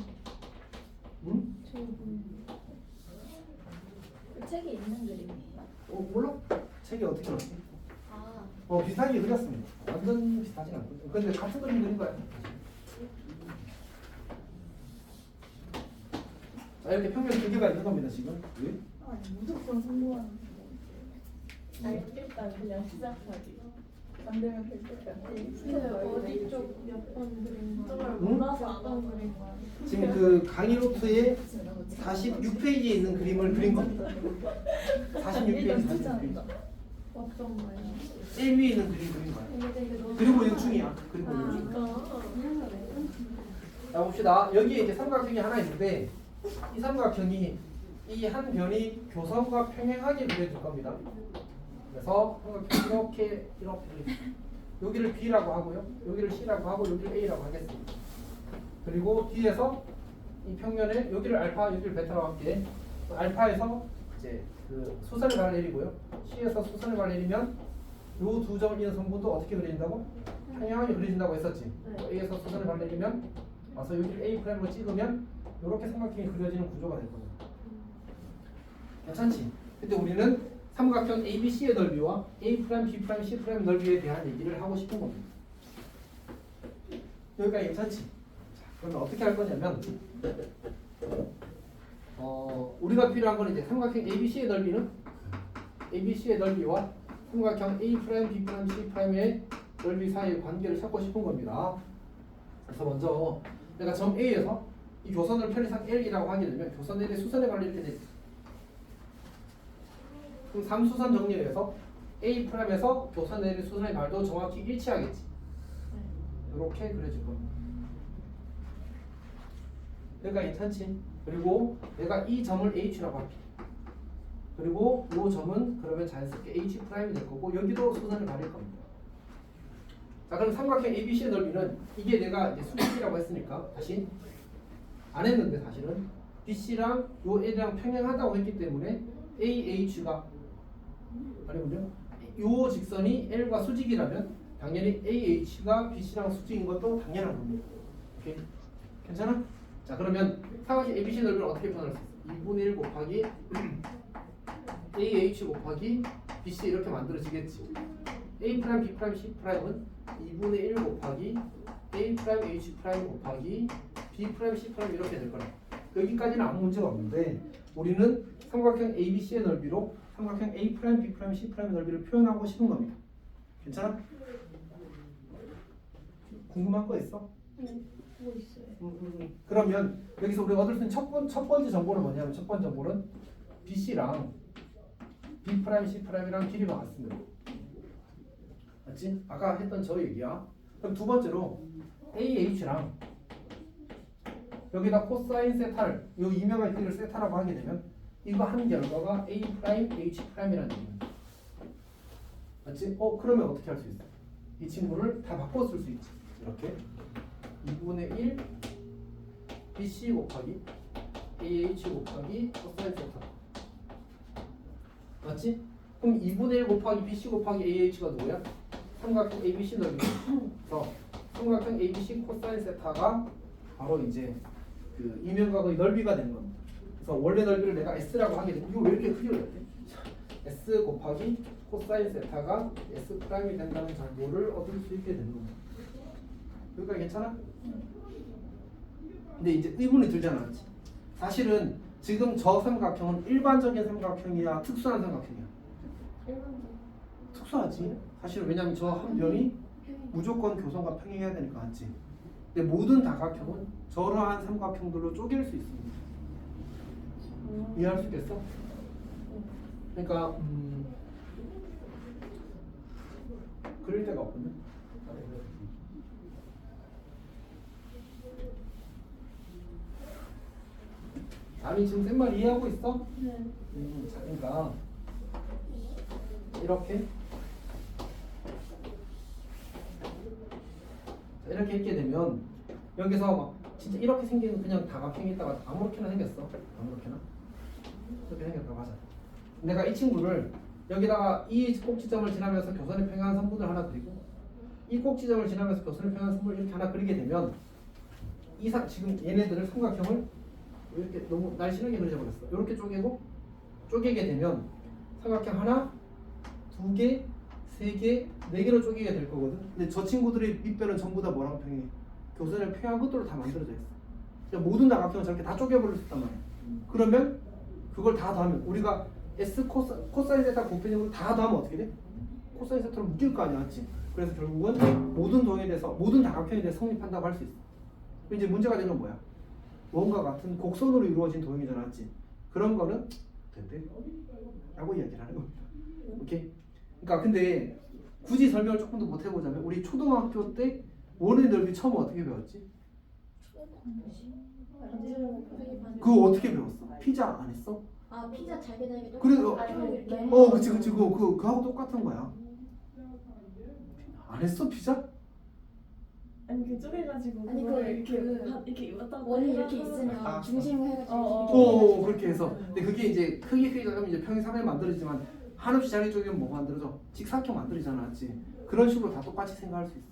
S5: 응?
S2: 저게 뭐예요?
S4: 그 책에 있는 그림이에요?
S5: 몰라? 책이 어떻게 나왔지?
S4: 아,
S5: 비슷하게 그렸습니다. 완전 비슷하진 않거든요. 근데 같은 그림 그린 거야. 자, 이렇게 평면 두 개가 있는 겁니다, 지금. 왜?
S4: 아니 무조건 성공하는
S2: 알겠다. 그냥 시작하기.
S4: 만들면 될 것 같아.
S2: 근데 어디 쪽 몇 번 그린 거야? 정말
S5: 응?
S2: 몰라서 안 그린 거야.
S5: 지금 그 강의 노트에 46페이지에 있는 그림을 그린 겁니다. 46페이지, 46페이지.
S2: 어떤 거예요?
S5: 제일 위에 있는 그림 그린 거야.
S2: 근데 이게 너무
S5: 그리고 유충이야. 그리고 유충.
S2: 그러니까
S5: 자, 봅시다. 여기에 이제 삼각형이 하나 있는데 이 삼각형이 이 한 변이 교선과 평행하게 그려질 겁니다. 그래서 삼각형 이렇게 여기를 B라고 하고요. 여기를 C라고 하고 여기를 A라고 하겠습니다. 그리고 뒤에서 이 평면에 여기를 알파, 여기를 베타라고 할게. 알파에서 이제 그 수선을 발내리고요. C에서 수선을 발내리면 요 두 점을 이은 성분도 어떻게 그려진다고? 평행하게 그려진다고 했었지.
S2: 네.
S5: A에서 수선을 발내리면 와서 여기를 A''로 찍으면 이렇게 삼각형이 그려지는 구조가 될 겁니다. 괜찮지? 근데 우리는 삼각형 ABC의 넓이와 A', B', C' 넓이에 대한 얘기를 하고 싶은 겁니다. 여기까지 괜찮지? 자, 그러면 어떻게 할 거냐면 우리가 필요한 건 이제 삼각형 ABC의 넓이는 ABC의 넓이와 삼각형 A', B', C'의 넓이 사이의 관계를 찾고 싶은 겁니다. 그래서 먼저 내가 점 A에서 이 교선을 편의상 L이라고 하게 되면 교선 L의 수선의 관리 이렇게 되지. 그럼 3수선 정리를 해서 A'에서 교선 L의 수선의 말도 정확히 일치하겠지. 이렇게 그려질 겁니다. 그러니까 괜찮지? 그리고 내가 이 점을 H라고 할게. 그리고 이 점은 그러면 자연스럽게 H' 될 거고 여기도 수선을 가릴 겁니다. 자, 그럼 삼각형 ABC의 넓이는 이게 내가 이제 수직이라고 했으니까 다시 안 했는데 사실은 BC랑 요 L이랑 평행하다고 했기 때문에 AH가 아니군요. 요 직선이 L과 수직이라면 당연히 AH가 BC랑 수직인 것도 당연한 겁니다. 오케이? 괜찮아? 자, 그러면 삼각형 ABC 넓이를 어떻게 표현할 수 있어? 2분의 1 곱하기 AH 곱하기 BC 이렇게 만들어지겠지. A', B', C'은 2분의 1 곱하기 A', H' 곱하기 B', C' 이렇게 될 거라. 여기까지는 아무 문제가 없는데 우리는 삼각형 ABC의 넓이로 삼각형 A', B', C'의 넓이를 표현하고 싶은 겁니다. 괜찮아? 궁금한 거 있어?
S2: 뭐 있어요?
S5: 그러면 여기서 우리가 얻을 수 있는 첫 번째 정보는 뭐냐면 첫 번째 정보는 BC랑 B', C'랑 길이가 같습니다. 맞지? 아까 했던 저 얘기야. 그럼 두 번째로 AH랑 여기다 코사인 세타를 이 이명한 길이를 세타라고 하게 되면 이거 한 결과가 A', H'이라는 얘기입니다. 맞지? 그러면 어떻게 할 수 있어? 이 친구를 다 바꿔 쓸 수 있지. 이렇게 2분의 1 BC 곱하기 AH 곱하기 코사인 세타. 맞지? 그럼 2분의 1 곱하기 BC 곱하기 AH가 누구야? 삼각형 ABC 넓이. 그래서 삼각형 ABC 코사인 세타가 바로 이제 그 이면각의 넓이가 되는 겁니다. 그래서 원래 넓이를 내가 S라고 하게 되면 이거 왜 이렇게 크게 그렸대? S 곱하기 코사인 세타가 S 프라임이 된다는 정보를 얻을 수 있게 되는 겁니다. 여기까지 괜찮아? 근데 이제 의문이 들지 않았지? 사실은 지금 저 삼각형은 일반적인 삼각형이야, 특수한 삼각형이야? 특수하지. 사실 왜냐면 저 한 변이 무조건 교선과 평행해야 되니까 맞지. 근데 모든 다각형은 저러한 삼각형들로 쪼갤 수 있습니다. 이해할 수 있겠어? 그러니까 그릴 데가 없거든. 남이 지금 쌤 말 이해하고 있어?
S2: 네.
S5: 자, 그러니까 이렇게 자, 이렇게 있게 되면 여기서 막 진짜 이렇게 생기는 그냥 다각형이 있다가 아무렇게나 생겼어. 아무렇게나 이렇게 생겼다. 맞아. 내가 이 친구를 여기다가 이 꼭지점을 지나면서 교선에 평행한 선분을 하나 그리고 이 꼭지점을 지나면서 교선에 평행한 선분을 이렇게 하나 그리게 되면 지금 얘네들을 삼각형을 이렇게 너무 날씬하게 그려버렸어. 이렇게 쪼개게 되면 삼각형 하나, 두 개, 세 개, 네 개로 쪼개게 될 거거든. 근데 저 친구들의 밑변은 전부 다 뭐랑 평행해? 교선을 평행한 것들로 다 만들어져 있어. 그러니까 모든 다각형을 저렇게 다 쪼개버릴 수 있단 말이야. 그러면 그걸 다 더하면 우리가 S 코사인 세타 곱해진걸 다 더하면 어떻게 돼? 코사인 세타로 묶일 거 아니야, 맞지? 그래서 결국은 모든 도형에 대해서 모든 다각형에 대해서 성립한다고 할 수 있어. 이제 문제가 되는 건 뭐야? 원과 같은 곡선으로 이루어진 도형이잖아, 맞지? 그런 거는 된대 라고 이야기를 하는 겁니다. 오케이? 그러니까 근데 굳이 설명을 조금 더 못 해보자면 우리 초등학교 때 원의 넓이 처음 어떻게 배웠지? 그거 어떻게 배웠어? 피자 안 했어?
S4: 아 피자 잘게
S5: 그래, 그치
S4: 그치
S5: 그하고 똑같은 거야. 안 했어 피자?
S2: 아니 그 쪼개가지고
S4: 아니,
S2: 그거를
S4: 그-
S2: 이렇게 왔다 갔다
S4: 원이 이렇게
S2: 해가지고
S4: 있으면
S1: 아.
S4: 중심을 해가지고
S5: 오 그렇게 해서 근데 그게 이제 크게 가면 이제 평행사면이 만들어지지만 한없이 자리 쪼개면 뭐 만들어져? 직사각형 만들어지잖아, 맞지? 그런 식으로 다 똑같이 생각할 수 있어.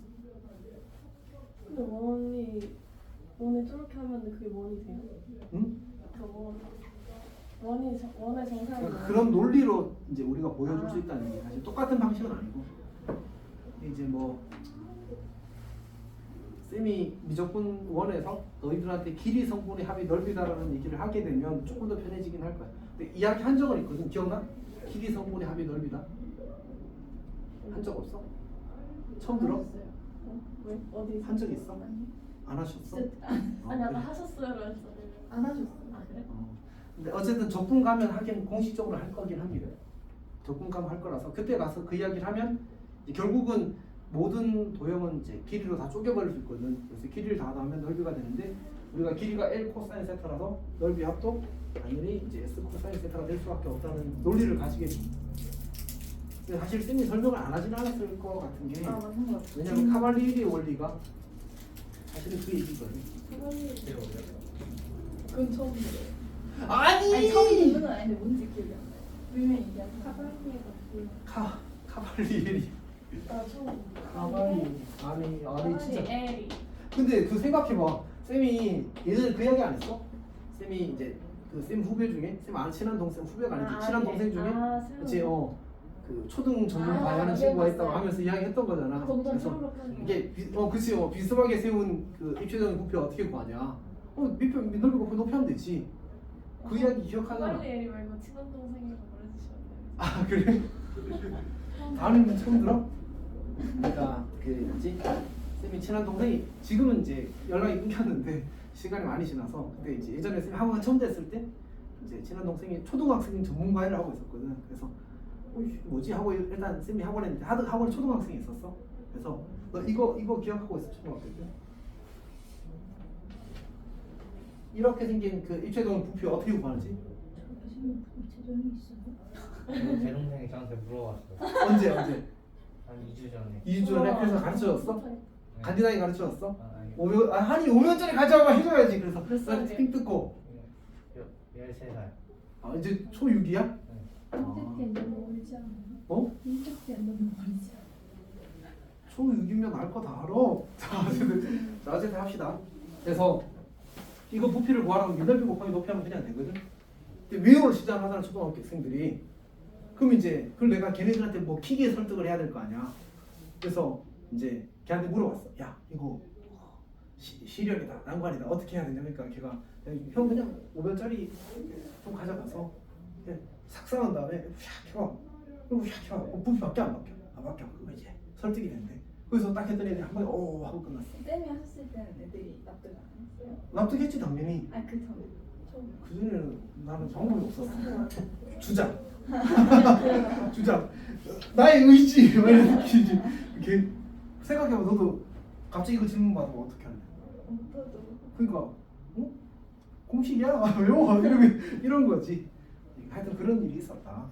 S2: 근데 원이 저렇게 하면 그게 원이 돼요?
S5: 응?
S2: 원의 정상이
S5: 그러니까 그런 논리로 이제 우리가 보여줄 수 있다는 얘기. 사실 똑같은 방식은 아니고 이제 뭐 쌤이 미적분 원에서 너희들한테 길이 성분의 합이 넓이다라는 얘기를 하게 되면 조금 더 편해지긴 할 거야. 근데 이야기 한 적은 있거든. 기억나? 길이 성분의 합이 넓이다. 한 적 없어? 처음 들어?
S2: 왜? 어디
S5: 한 적 있어? 안 하셨어?
S2: 아니 아까
S5: 그래.
S2: 하셨어요로 했어.
S4: 안 하셨어.
S2: 아 그래?
S5: 근데 어쨌든 적분가면 하긴 공식적으로 할 거긴 합니다. 적분가면 할 거라서 그때 가서 그 이야기를 하면 이제 결국은 모든 도형은 이제 길이로 다 쪼개버릴 수 있거든. 그래서 길이를 다 더하면 넓이가 되는데 우리가 길이가 L 코사인 세타라서 넓이 합도 당연히 이제 S 코사인 세타가 될 수밖에 없다는 논리를 가지게 됩니다. 근데 사실 쌤이 설명을 안 하진 않았을 것 같은 게
S4: 맞는 것 같아.
S5: 왜냐면 카발리리의 원리가 사실은 그 얘기거든.
S2: 그건 처음 들어요.
S4: 아니 처음 듣는 건 아닌데 뭔지 기억이 안 나요.
S2: 분명히 얘기하는 카발리가 뭐야?
S5: 카발리리
S2: 나 처음.
S5: 카발리 아니 진짜
S2: 에리.
S5: 근데 그 생각해봐. 쌤이 예전에 그 이야기 안 했어? 쌤이 이제 그 쌤 후배 중에 쌤 아는 친한 동생 후배가 아니지 친한 동생 중에 그치 그 초등 전문 과외하는 친구가 있다고 하면서 이야기했던 거잖아.
S2: 점점
S5: 그래서
S2: 초록한
S5: 이게 그치 비스하게 세운 그 입체적인 부표 어떻게 구하냐? 밑에 넓이 곱해 높이하면 되지. 그 이야기 기억하잖아.
S2: 카발리 에리 말고 친한 동생이라고 그래주시면 돼요.
S5: 아 그래? 다른 처음 들어? 그러니까 그 뭐지? 쌤이 친한 동생이 지금은 이제 연락이 끊겼는데 시간이 많이 지나서 그때 이제 예전에 쌤이 학원 처음 됐을 때 이제 친한 동생이 초등학생 전문가회를 하고 있었거든. 그래서 뭐지 하고 일단 쌤이 학원에 있는데 학원에 초등학생이 있었어. 그래서 너 이거 기억하고 있어 초등학교 때. 이렇게 생긴 그 입체적인 부표 어떻게 구하는지?
S4: 제정이 있어요?
S3: 제 동생이 저한테 물어봤어요.
S5: 언제?
S3: 한 2주 전에.
S5: 2주 전에 그래서 가르쳐줬어? 간디나이 가르쳐줬어?
S3: 아니,
S5: 한이 5년 전에 가져와 해줘야지. 그래서
S2: 몇 살이에요?
S5: 핑 뜯고
S3: 13살.
S5: 이제 초6이야?
S4: 인터뷰 너무 멀지 않아요?
S5: 어?
S4: 인터뷰 너무 멀지 않아요?
S1: 초 6이면 알 거 다 알아. 자, 어쨌든 합시다.
S5: 그래서 이거 부피를 구하라고 미넓이 곱하기 높이 하면 그냥 되거든.
S1: 근데 외우를 시작하잖아 초등학교 학생들이. 그럼 이제 그걸 내가 걔네들한테 뭐 기계 설득을 해야 될 거 아니야. 그래서 이제 걔한테 물어봤어. 야 이거 시력이다 난관이다 어떻게 해야 되냐. 그러니까 걔가 형 그냥 500짜리 좀 가져가서 그냥 삭상한 다음에 샥 켜. 그리고 샥 켜. 부피 바뀌어 안 바뀌어? 안 바뀌어. 그거 이제 설득이 된대. 그래서 딱 했더니 애들이 한 번에 오 하고 끝났어.
S4: 쌤이 하셨을 때는 애들이 납득 안 했어요?
S1: 납득했지 당연히.
S4: 아, 그 전에. 처음에.
S1: 그전에는 나는 방법이 없었어. 주장. 주장. 나의 의지. 막 이런 느낌이지. 이렇게 생각해봐. 너도 갑자기 그 질문 받으면 어떻게 할래?
S4: 오빠도.
S1: 그러니까 어? 공식이야? 외워. 이런 거지. 하여튼 그런 일이 있었다.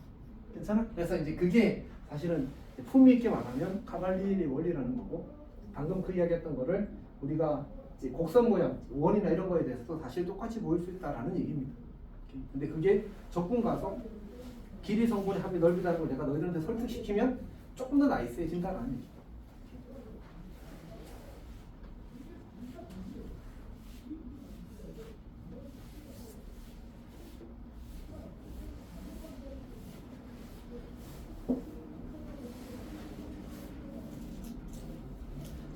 S1: 괜찮아? 그래서 이제 그게 사실은 품위 있게 말하면 카발리의 원리라는 거고 방금 그 이야기했던 거를 우리가 이제 곡선 모양, 원이나 이런 거에 대해서도 사실 똑같이 보일 수 있다라는 얘기입니다. 근데 그게 적분 가서 길이 성분의 합이 넓이라는 걸 내가 너희들한테 설득시키면 조금 더 나이스해진다라는 얘기.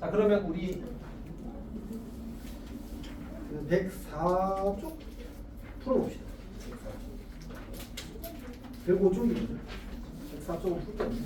S1: 자 그러면 우리 104쪽 풀어봅시다. 105쪽이거든요. 104쪽은 풀 게 없네.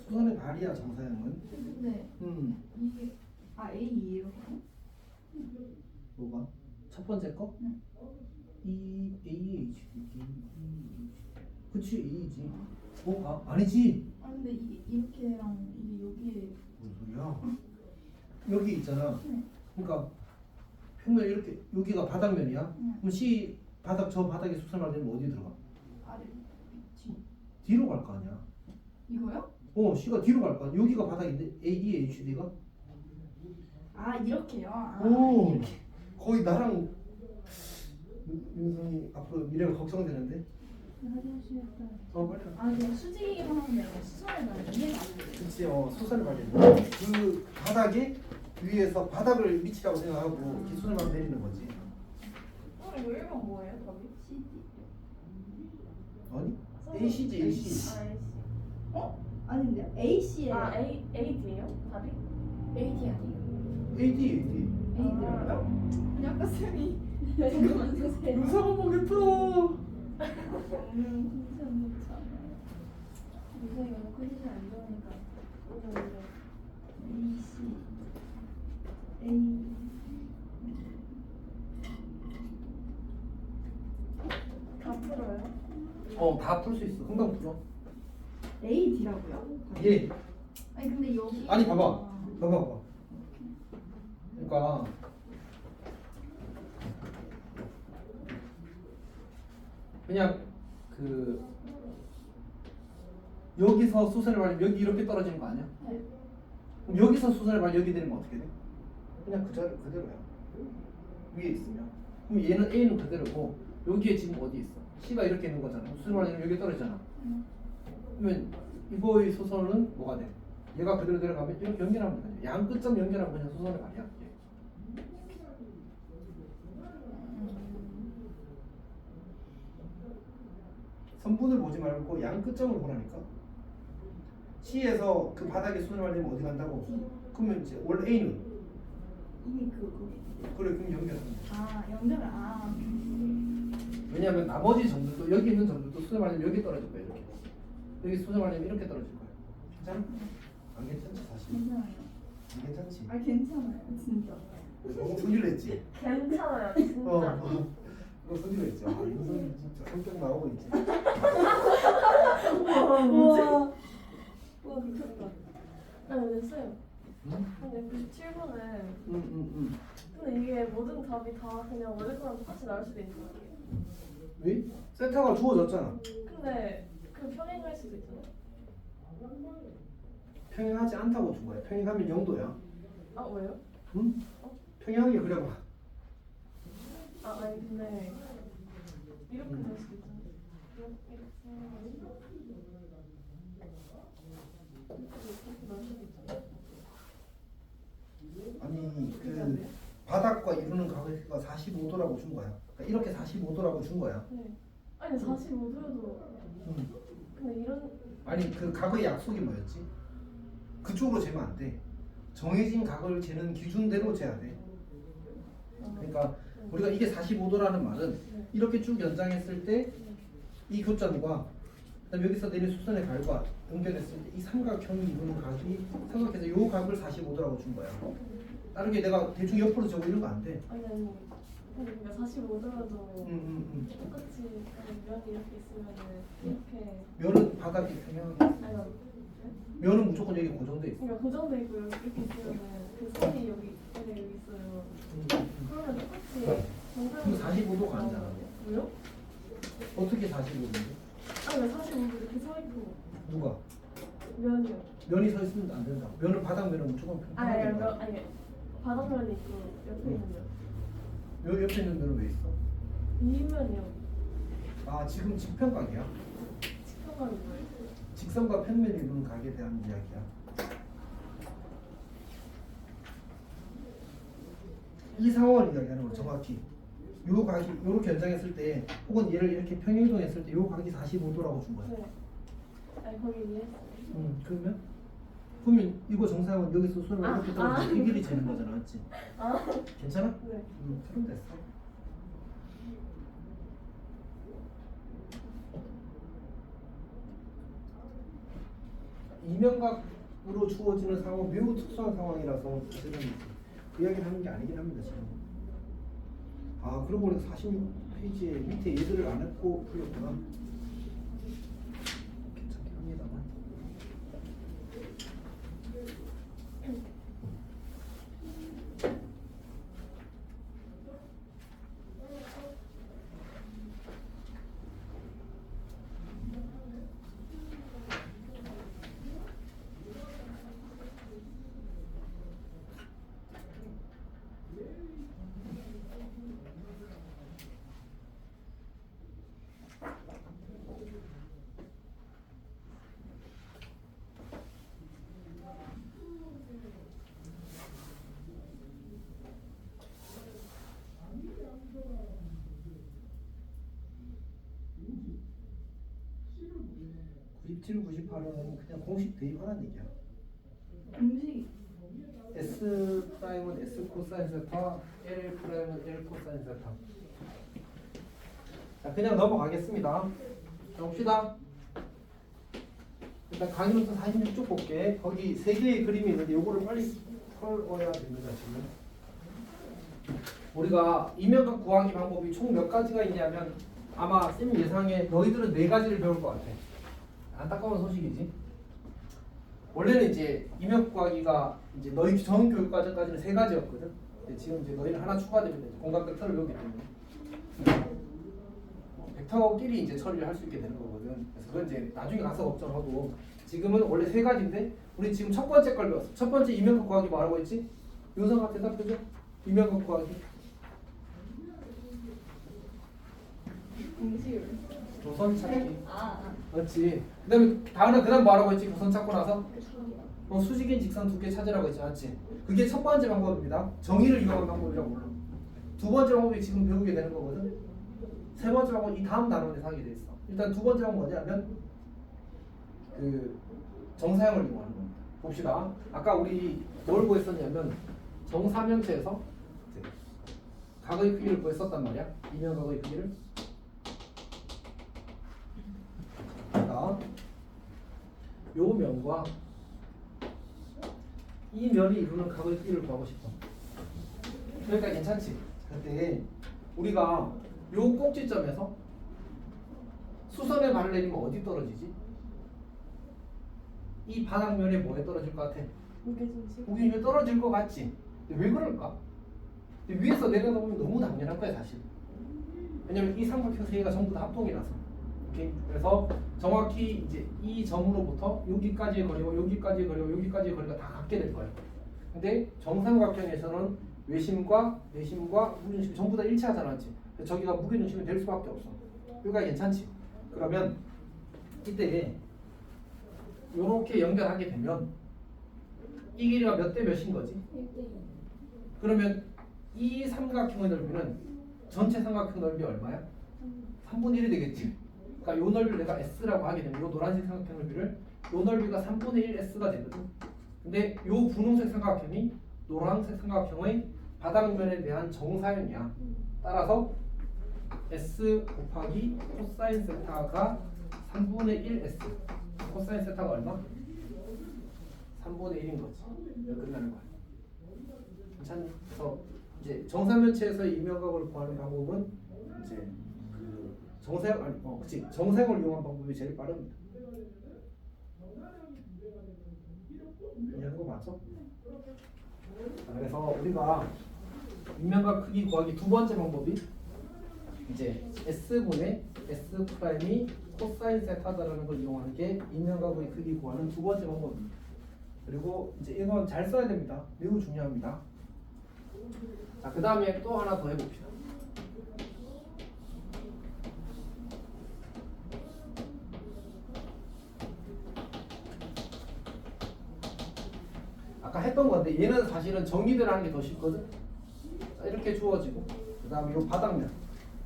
S1: 수선의 발이야 정사형은.
S4: 네. 이게 A예요?
S1: 뭐가? 첫 번째 거?
S4: 응.
S1: AH. 그치 A지. 아니지.
S4: 아, 근데 이게 이렇게랑 이게 여기에.
S1: 무슨 소리야? 여기 있잖아.
S4: 네.
S1: 그러니까 평면 이렇게 여기가 바닥면이야.
S4: 응.
S1: 그럼 C 바닥 저 바닥에 수선을 하려면 어디 들어가?
S4: 아래 밑이.
S1: 뒤로 갈 거 아니야.
S4: 이거요?
S1: C가 뒤로 갈 거 아니야. 여기가 바닥인데 AHD가?
S4: 아, 이렇게요? 아,
S1: 오.
S4: 이렇게.
S1: 거의 나랑 윤성이 앞으로 미래가 걱정되는데. 빨리.
S4: 아, 그냥 수직이기만 하면 내가 수선을 나는 해가 안 돼.
S1: 그치 수선을 말이야. 그 바닥에 위에서 바닥을 밑이라고 생각하고 이렇게 수선을 내리는 거지.
S2: 이거 1번 뭐예요 답이?
S4: CD.
S1: 아니? AC지 AC.
S2: 아 AC.
S4: 아닌데요? AC예요.
S2: 아 AD예요 답이?
S4: AD 아니에요?
S1: AD.
S4: AD 들어요? 약간 쌤이 잠깐만 선생님.
S1: 윤성아 보겠다.
S4: 컨디션 좋지 않아요?
S2: 요새 이거 컨디션 안 좋으니까
S4: AC A
S2: 다 풀어요?
S1: 다 풀 수 있어. 금방 풀어.
S4: AD라고요?
S1: 예.
S4: 아니 근데 여기
S1: 아니 봐봐. 봐봐. 그러니까 그냥 그 여기서 수선을 말리면 여기 이렇게 떨어지는 거 아니야?
S4: 네.
S1: 그럼 여기서 수선을 말리면 여기 내리면 어떻게 돼? 그냥 그대로야. 위에 있으면. 그럼 얘는 A는 그대로고 여기에 지금 어디 있어? C가 이렇게 있는 거잖아. 수선을 말리면 여기 떨어지잖아. 그러면 이거의 수선은 뭐가 돼? 얘가 그대로 내려가면 연결하면 되거든. 양 끝점 연결하면 그냥 수선을 말이야. 선분을 보지 말고 양 끝점을 보라니까. C에서 그 바닥에 수선을 말리면 어디 간다고? 그러면 이제 원래 A는
S4: 이미 거기.
S1: 그래 그럼 연결하면 돼.
S4: 아 연결을
S5: 왜냐하면 나머지 점들도 여기 있는 점들도 수능 맞으면 여기 떨어질 거예요. 이렇게. 여기 수능 맞으면 이렇게 떨어질 거예요. 괜찮아? 안 괜찮지 사실.
S4: 괜찮아요.
S1: 안 괜찮지.
S4: 아 괜찮아요 진짜.
S1: 너무 분일했지.
S2: 괜찮아요 진짜.
S1: 이거 분일했지. 아 윤성이 진짜 성격 나오고 있지.
S2: 우와. 우와 미쳤다. 아 근데 쌤.
S5: 응?
S2: 근데 97번은
S5: 응.
S2: 근데 이게 모든 답이 다 그냥 원래 거랑 똑같이 나올 수도 있는 거 아니에요?
S5: 왜? 세타가 주어졌잖아.
S2: 근데 그 평행할 수도 있잖아요.
S5: 평행하지 않다고 준 거야. 평행하면 0도야.
S2: 아 왜요?
S5: 응? 평행하게 그려봐.
S2: 아 아니 근데 이렇게 될 수도 있잖아요. 이렇게 나올 수도 있잖아요.
S1: 아니 그 바닥과 이루는 각을 45도라고 준 거야. 그러니까 이렇게 45도라고 준 거야.
S2: 네. 아니 45도여도
S5: 응.
S2: 근데 이런
S1: 아니 그 각의 약속이 뭐였지? 그쪽으로 재면 안 돼. 정해진 각을 재는 기준대로 재야 돼. 그러니까 우리가 이게 45도라는 말은 이렇게 쭉 연장했을 때 이 교점과 그다음에 여기서 내린 수선의 각과 연결했을 때 이 삼각형이 이루는 각이 삼각해서 이 각을 45도라고 준 거야. 다른 게 내가 대충 옆으로 적어 이런 거 안 돼.
S2: 아니 근데 그러니까 45도라도
S1: 응.
S2: 똑같이 면이 이렇게 있으면은 이렇게
S1: 면은 바닥이 평행하게.
S2: 아니
S1: 면은 무조건 여기 고정돼 있어.
S2: 그러니까 고정돼 있고 이렇게 있으면은 그 선이 여기 있어요. 그러면 똑같이
S1: 그럼 45도가 아니잖아.
S2: 왜요?
S1: 어떻게 45도인데?
S2: 아니 왜 45도 이렇게 서 있고
S1: 누가?
S2: 면이요?
S1: 면이 서 있으면 안 된다. 면은 바닥 면은 무조건 평행하게.
S2: 아니 아니 바닥면이 있고 옆에 있는 면.
S1: 요 옆에 있는 면은 왜 있어?
S2: 이면이요.
S1: 아 지금 직평각이야.
S2: 직평각이 뭐예요?
S1: 직선과 평면이 이루는 각에 대한 이야기야. 이 상황을 이야기하는 거야 정확히. 요 각이 요렇게 연장했을 때 혹은 얘를 이렇게 평행이동했을 때 요 각이 45도라고 준 거야.
S2: 네. 아니 거기 위에.
S1: 그러면 이거 정사형은 여기서 수를
S2: 아,
S1: 이렇게 떨어져서 이 길이 재는 거잖아, 맞지?
S2: 아
S1: 괜찮아?
S2: 네.
S1: 그럼 됐어. 이면각으로 주어지는 상황은 매우 특수한 상황이라서 사실은 그 이야기를 하는 게 아니긴 합니다 지금. 아 그러고 보니까 46페이지에 밑에 얘들을 안 했고 풀렸구나. 괜찮긴 합니다만. (97, 98은) 그냥 공식 대입하라는 얘기야.
S4: 공식.
S5: S 프라임은 S 코사인 세타, L 프라임은 L 코사인 세타. 자, 그냥 넘어가겠습니다. 자, 봅시다. 일단 강의로서 46쪽 볼게. 거기 세 개의 그림이 있는데 요거를 빨리 풀어야 됩니다 지금. 우리가 이면각 구하기 방법이 총 몇 가지가 있냐면 아마 쌤 예상에 너희들은 4가지를 배울 것 같아. 안타까운 소식이지. 원래는 이제 이면각 구하기가 이제 너희 전 교육 과정까지는 3가지였거든. 근데 지금 이제 너희는 하나 추가되면 이제 공간 벡터를 배우기 때문에 벡터끼리 이제 처리를 할 수 있게 되는 거거든. 그래서 그건 이제 나중에 가서 걱정하고 지금은 원래 3가지인데 우리 지금 첫 번째 걸 배웠어. 첫 번째 이면각 구하기 뭐라고 했지? 요성아 대답해줘. 이면각 구하기.
S4: 공식을.
S5: 조선 찾기.
S4: 아.
S5: 맞지. 그다음에 그다음 뭐라고 했지? 조선 찾고 나서 수직인 직선 2개 찾으라고 했지, 맞지? 그게 첫 번째 방법입니다. 정의를 이용한 방법이라고 불러. 두 번째 방법이 지금 배우게 되는 거거든. 세 번째 방법은 이 다음 단원에서 하게 돼 있어. 일단 두 번째 방법은 뭐냐면 그 정사형을 이용하는 겁니다. 봅시다. 아까 우리 뭘 구했었냐면 정사면체에서 이제 각의 크기를 구했었단 말이야. 이면각의 크기를. 그러니까 요 면과 이 면이 이루는 각의 크기를 구하고 싶어. 그러니까 괜찮지? 그때 우리가 요 꼭지점에서 수선의 발을 내리면 어디 떨어지지? 이 바닥면에 뭐에 떨어질 것 같아?
S2: 무게중심.
S5: 무게중심에 떨어질 것 같지? 근데 왜 그럴까? 근데 위에서 내려다보면 너무 당연할 거야 사실. 왜냐면 이 삼각형 세 개가 전부 다 합동이라서. 오케이? 그래서 정확히 이제 이 점으로부터 여기까지의 거리와 여기까지의 거리와 여기까지의 거리가 다 같게 될 거예요. 근데 정삼각형에서는 외심과 내심과 무게중심이 전부 다 일치하잖아, 맞지? 저기가 무게중심이 될 수밖에 없어. 여기가 괜찮지? 그러면 이때 이렇게 연결하게 되면 이 길이가 몇 대 몇인 거지?
S2: 1대1.
S5: 그러면 이 삼각형의 넓이는 전체 삼각형 넓이 얼마야? 3분의 1이 되겠지. 그러니까 이 넓이를 내가 S라고 하게 되면 이 노란색 삼각형 넓이를 이 넓이가 3분의 1 S가 되거든. 근데 이 분홍색 삼각형이 노란색 삼각형의 바닥면에 대한 정사형이야. 따라서 S 곱하기 코사인 세타가 3분의 1 S. 코사인 세타가 얼마? 3분의 1인 거지. 여기 끝나는 거야. 괜찮니? 그래서 이제 정사면체에서 이면각을 구하는 방법은 이제 그 정사형 아니 그치 정사형을 이용한 방법이 제일 빠릅니다. 이해하는 거 맞죠? 자, 그래서 우리가 이면각 크기 구하기 두 번째 방법이 이제 S분의 S 프라임이 코사인 세타다라는 걸 이용하는 게 이면각의 크기 구하는 두 번째 방법입니다. 그리고 이제 이건 잘 써야 됩니다. 매우 중요합니다. 자, 그 다음에 또 하나 더 해봅시다. 아까 했던 건데 얘는 사실은 정리를 하는 게 더 쉽거든. 자, 이렇게 주어지고 그 다음에 요 바닥면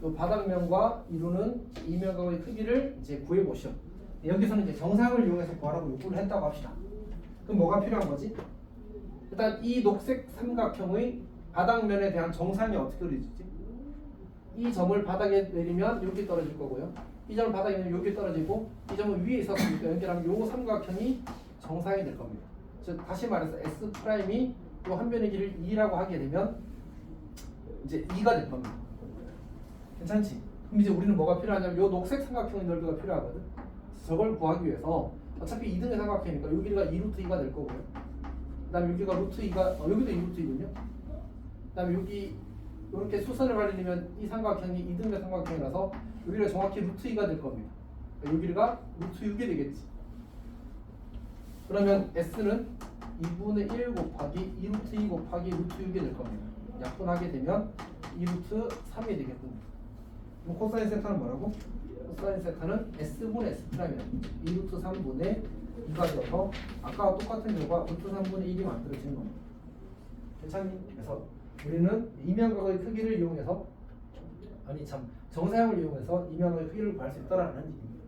S5: 요 바닥면과 이루는 이면각의 크기를 이제 구해보시오. 여기서는 이제 정상을 이용해서 구하라고 요구를 했다고 합시다. 그럼 뭐가 필요한 거지? 일단 이 녹색 삼각형의 바닥면에 대한 정상이 어떻게 그려지지? 이 점을 바닥에 내리면 여기 떨어질 거고요. 이 점을 바닥에 내리면 여기 떨어지고 이 점은 위에 있었으니까 연결하면 요 삼각형이 정상이 될 겁니다. 즉 다시 말해서 S 프라임이 요 한 변의 길이를 2라고 하게 되면 이제 2가 될 겁니다. 괜찮지? 그럼 이제 우리는 뭐가 필요하냐면 요 녹색 삼각형의 넓이가 필요하거든. 저걸 구하기 위해서 어차피 2등의 삼각형이니까 요 길이가 2루트 2가 될 거고요. 그 다음에 여기가 루트 2가 여기도 2루트 2군요. 그 다음에 여기 이렇게 수선을 발리면 이 삼각형이 2등의 삼각형이라서 여기가 정확히 루트 2가 될 겁니다. 그러니까 여기가 루트 6이 되겠지. 그러면 S는 2분의 1 곱하기 2루트 2 곱하기 루트 6이 될 겁니다. 약분하게 되면 2루트 3이 되겠군요. 그럼 코사인 세타는 뭐라고? 코사인 세타는 S분의 S 프라임이라고 2루트 3분의 2가 되어서 아까와 똑같은 결과 루트 3분의 1이 만들어지는 겁니다. 괜찮니? 그래서 우리는 이면각의 크기를 이용해서 아니 참 정사형을 이용해서 이면각의 크기를 구할 수 있다라는 얘기입니다.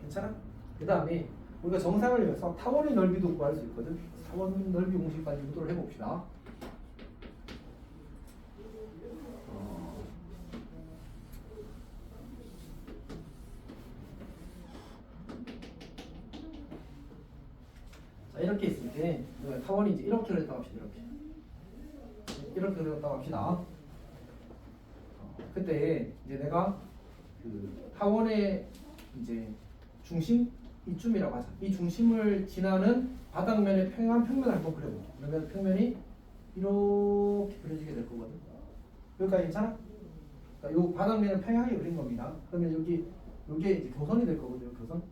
S5: 괜찮아? 그 다음에 우리가 정사형을 이용해서 타원의 넓이도 구할 수 있거든. 타원 넓이 공식까지 유도를 해봅시다. 자, 이렇게 있을 때 타원이 이제 이렇게 그렸다고 합시다. 이렇게 그렸다고 합시다. 그때 이제 내가 그 타원의 이제 중심 이쯤이라고 하자. 이 중심을 지나는 바닥면의 평행한 평면을 한번 그려볼게. 그러면 평면이 이렇게 그려지게 될 거거든. 여기까지 괜찮아? 그러니까 이 바닥면을 평행하게 그린 겁니다. 그러면 여기 이게 이제 교선이 될 거거든요. 교선.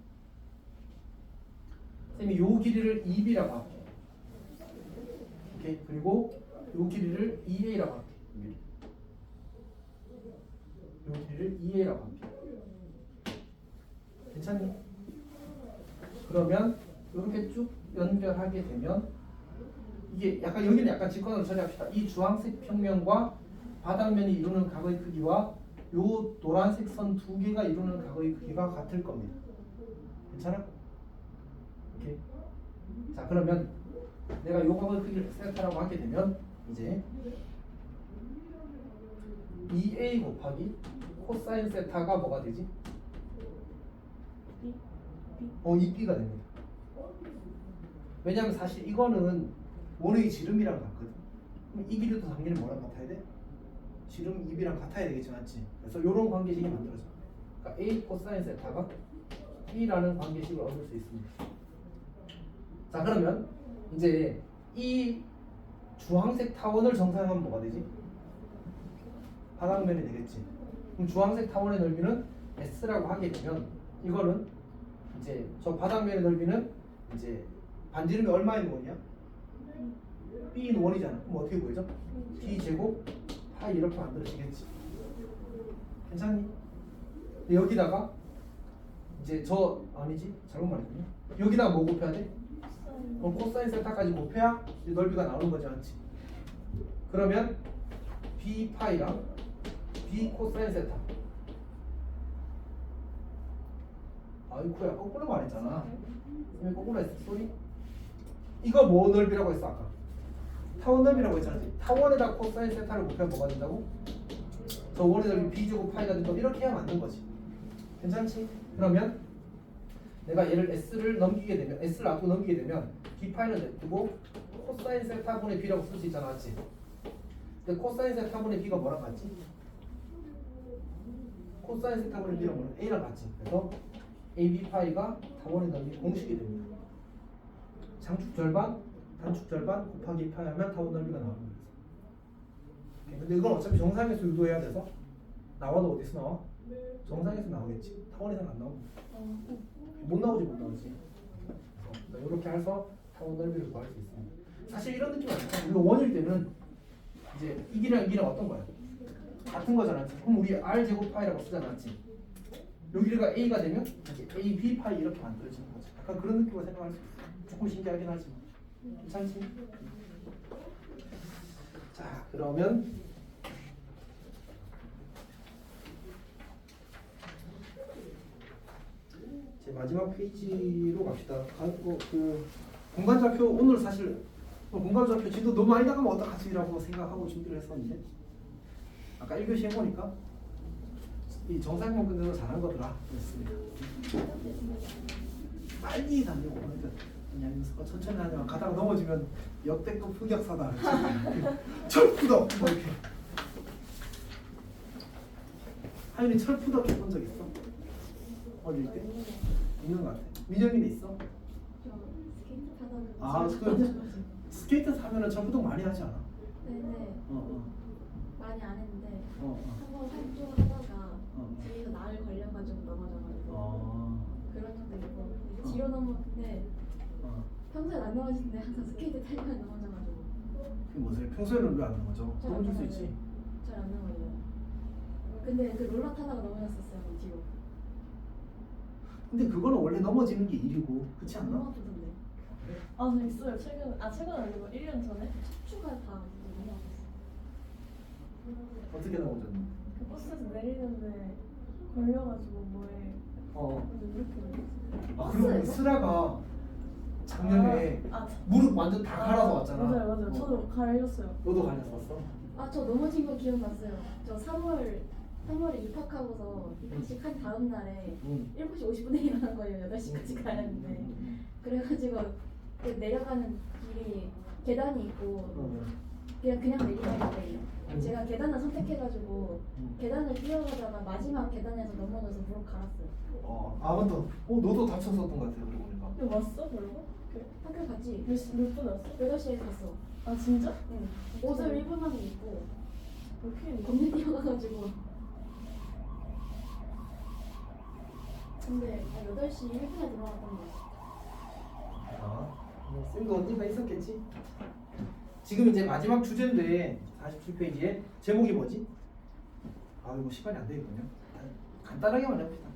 S5: 쌤이 요 길이를 2b라고 할게. 오케이. 그리고 요 길이를 2a라고 할게. 요 길이를 2a라고 할게. 괜찮니? 그러면 이렇게 쭉 연결하게 되면 이게 약간 여기는 약간 직관으로 처리합시다. 이 주황색 평면과 바닥면이 이루는 각의 크기와 요 노란색 선 두 개가 이루는 각의 크기가 같을 겁니다. 괜찮아? 오케이. 자 그러면 내가 요 각의 크기를 세타라고 하게 되면 이제 2a 곱하기 코사인 세타가 뭐가 되지? 2b가 됩니다. 왜냐면 사실 이거는 원의 지름이랑 같거든. 그럼 이 길이도 당연히 뭐랑 같아야 돼? 지름 2b랑 같아야 되겠지, 맞지? 그래서 이런 관계식이 만들어져. 그러니까 a 코사인 세타가 b라는 관계식을 얻을 수 있습니다. 자, 그러면 이제 이 주황색 타원을 정사하면 뭐가 되지? 바닥면이 되겠지. 그럼 주황색 타원의 넓이는 s라고 하게 되면 이거는 이제 저 바닥면의 넓이는 이제 반지름이 얼마인 원이야? b인 원이잖아. 그럼 어떻게 보이죠? b 제곱 파이 이렇게 만들어지겠지. 괜찮니? 근데 여기다가 이제 저 아니지? 잘못 말했네. 여기다가 뭐 곱해야 돼? 그럼 코사인 세타까지 곱해야 이제 넓이가 나오는 거지, 않지? 그러면 b 파이랑 b 코사인 세타. 아이쿠야, 거꾸로 말했잖아. 왜 거꾸로 했어? 소리? 이거 뭐 넓이라고 했어 아까? 타원 넓이라고 했잖아. 타원에다 코사인 세타를 곱하면 뭐가 된다고? 저 원의 넓이 b 제곱 파이가 된다고 이렇게 해야 맞는 거지. 괜찮지? 그러면 내가 얘를 s를 넘기게 되면 s를 앞으로 넘기게 되면 b 파이는 냅두고 코사인 세타분의 b라고 쓸 수 있잖아, 맞지? 근데 코사인 세타분의 b가 뭐랑 같지? 코사인 세타분의 b랑 뭐랑 a랑 같지? 그래서 ab 파이가 타원의 넓이 공식이 됩니다. 장축 절반, 단축 절반 곱하기 파이 하면 타원 넓이가 나오는 거죠. 근데 이건 어차피 정상에서 유도해야 돼서 나와도 어디서 나와? 정상에서 나오겠지. 타원에서는 안 나오고. 못 나오지. 이렇게 해서 타원 넓이를 구할 수 있습니다. 사실 이런 느낌 아닐까? 우리가 원일 때는 이제 이 길이랑 이 길이랑 어떤 거야? 같은 거잖아. 그럼 우리 r 제곱 파이라고 쓰잖아, 맞지? 여기가 a가 되면 이제 a b 파이 이렇게 만들어지는 거지. 약간 그런 느낌으로 생각할 수 있어. 조금 신기하긴 하지만 괜찮지? 자, 그러면 제 마지막 페이지로 갑시다. 그 공간좌표 오늘 사실 공간좌표 지도 너무 많이 나가면 어떡하지라고 생각하고 준비를 했었는데 아까 1교시 해보니까 이 정상만 끝내도 잘한 거더라. 그렇습니다. 빨리 달리고 그러니까 그냥 천천히 하면 가다가 넘어지면 역대급 흑역사다. 철푸덕 뭐 이렇게. 하윤이 철푸덕 해본 적 있어? 어릴 때? 있는 것 같아. 민영이는 있어?
S2: 저 스케이트 타다가
S5: 그 스케이트 타면은 철푸덕 많이 하지 않아?
S2: 네네 많이 안 했는데
S5: 어.
S2: 한번 활동을 하다가 뒤에서 나를 걸려가지고 넘어져가지고 그런 적도 있고 뒤로 넘었는데 평소에 안 넘어지는데 항상 스케이트 타니까 넘어져가지고
S5: 그게 뭐지? 평소에는 왜 안 넘어져? 넘어질 수 있지.
S2: 잘 안 넘어져요. 근데 그 롤러 타다가 넘어졌었어요 뒤로.
S5: 근데 그거는 원래 넘어지는 게 일이고 그렇지 않나?
S2: 넘어지던데.
S4: 아, 저 있어요. 최근 아니고 1년 전에
S2: 척추가 다 넘어졌어요.
S5: 어떻게 넘어졌니?
S4: 그 버스에서 내리는데 걸려가지고 뭐에 근데 이렇게 걸렸어요.
S5: 아 그리고 슬아가 작년에 무릎 완전 다 갈아서 왔잖아.
S4: 맞아요. 저도 갈렸어요.
S5: 너도 갈렸었어?
S2: 아 저 넘어진 거 기억났어요. 저 3월에 입학하고서 입학식 한 다음 날에 7시 50분에 일어난 거예요. 8시까지 가야 하는데 그래가지고 그 내려가는 길이 계단이 있고 그냥 내리는 거예요. 제가 계단을 선택해가지고 계단을 뛰어가다가 마지막 계단에서 넘어져서 무릎 갈았어요.
S5: 아 맞다. 너도 다쳤었던 것 같아. 그러고 보니까.
S4: 이거 왔어? 그러고?
S2: 학교 갔지?
S4: 몇 분에 왔어?
S2: 8시에 갔어.
S4: 아, 진짜?
S2: 응. 옷을 1분 만에 입고
S4: 이렇게
S2: 겁내 뛰어가가지고 근데 8시 1분에 들어갔던 거 같아.
S5: 쌤도 언젠가 있었겠지? 지금 이제 마지막 주제인데 47페이지에 제목이 뭐지? 아 이거 시간이 안 되겠군요. 간단하게만 해봅시다.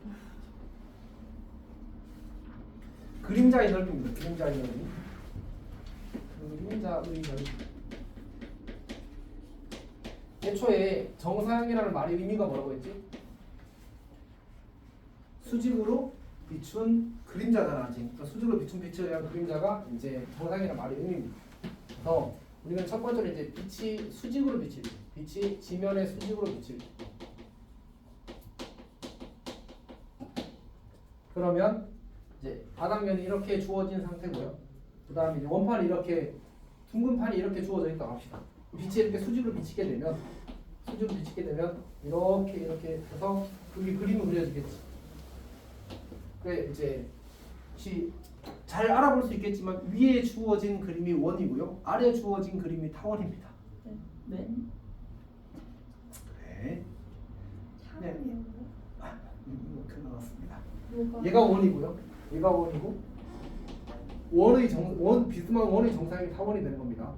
S5: 그림자의 넓이입니다. 그림자의 넓이. 그림자의 넓이. 애초에 정사형이라는 말의 의미가 뭐라고 했지? 수직으로 비춘 그림자잖아. 그러니까 수직으로 비춘 빛에 대한 그림자가 이제 정상이라는 말의 의미입니다. 그래서 우리가 첫 번째로 이제 빛이 수직으로 비칠 때, 빛이 지면의 수직으로 비칠 때. 그러면 이제 바닥면이 이렇게 주어진 상태고요. 그 다음에 원판이 이렇게 둥근 판이 이렇게 주어져 있다고 합시다. 빛이 이렇게 수직으로 비치게 되면 이렇게 해서 여기 그림이 그려지겠지. 그래 이제 잘 알아볼 수 있겠지만 위에 주어진 그림이 원이고요, 아래에 주어진 그림이 타원입니다.
S2: 네.
S5: 네.
S4: 차원이요.
S1: 이렇게 나왔습니다.
S4: 뭐가?
S5: 얘가 원이고요, 얘가 원이고 원 비스만 원의 정사각이 타원이 되는 겁니다.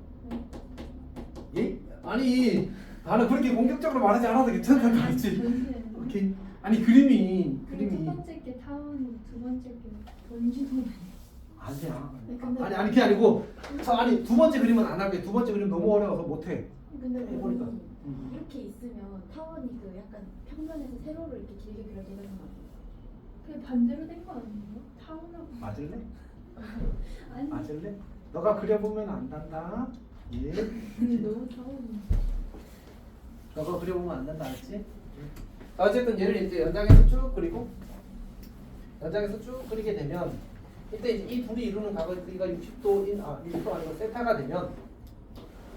S5: 예? 아니 나는 그렇게 공격적으로 말하지 않아도 괜찮다는 거지.
S4: 전체는.
S5: 오케이. 아니 그림이
S4: 첫 번째 게 타원이고 두 번째 게 원주동.
S5: 아니야.
S2: 네, 근데
S5: 아니 그게 아니고 아니 두 번째 그림은 안 할게. 두 번째 그림 너무 어려워서 못 해.
S2: 근데
S5: 해보니까.
S2: 원이 이렇게 있으면 타원이 그 약간 평면에서 세로로 이렇게 길게 그려지는 거 같아요.
S4: 그게 반대로 된 거 아니에요? 타원하고.
S1: 맞을래?
S4: 아니.
S1: 맞을래? 너가 그려보면 안단다. 예.
S4: 너무 타원이.
S5: 너가 그려보면 안 된다, 알지? 어쨌든 얘를 이제 연장해서 쭉 그리고 그리게 되면 이때 이제 이 둘이 이루는 각이가 60도인 60도 아니고 세타가 되면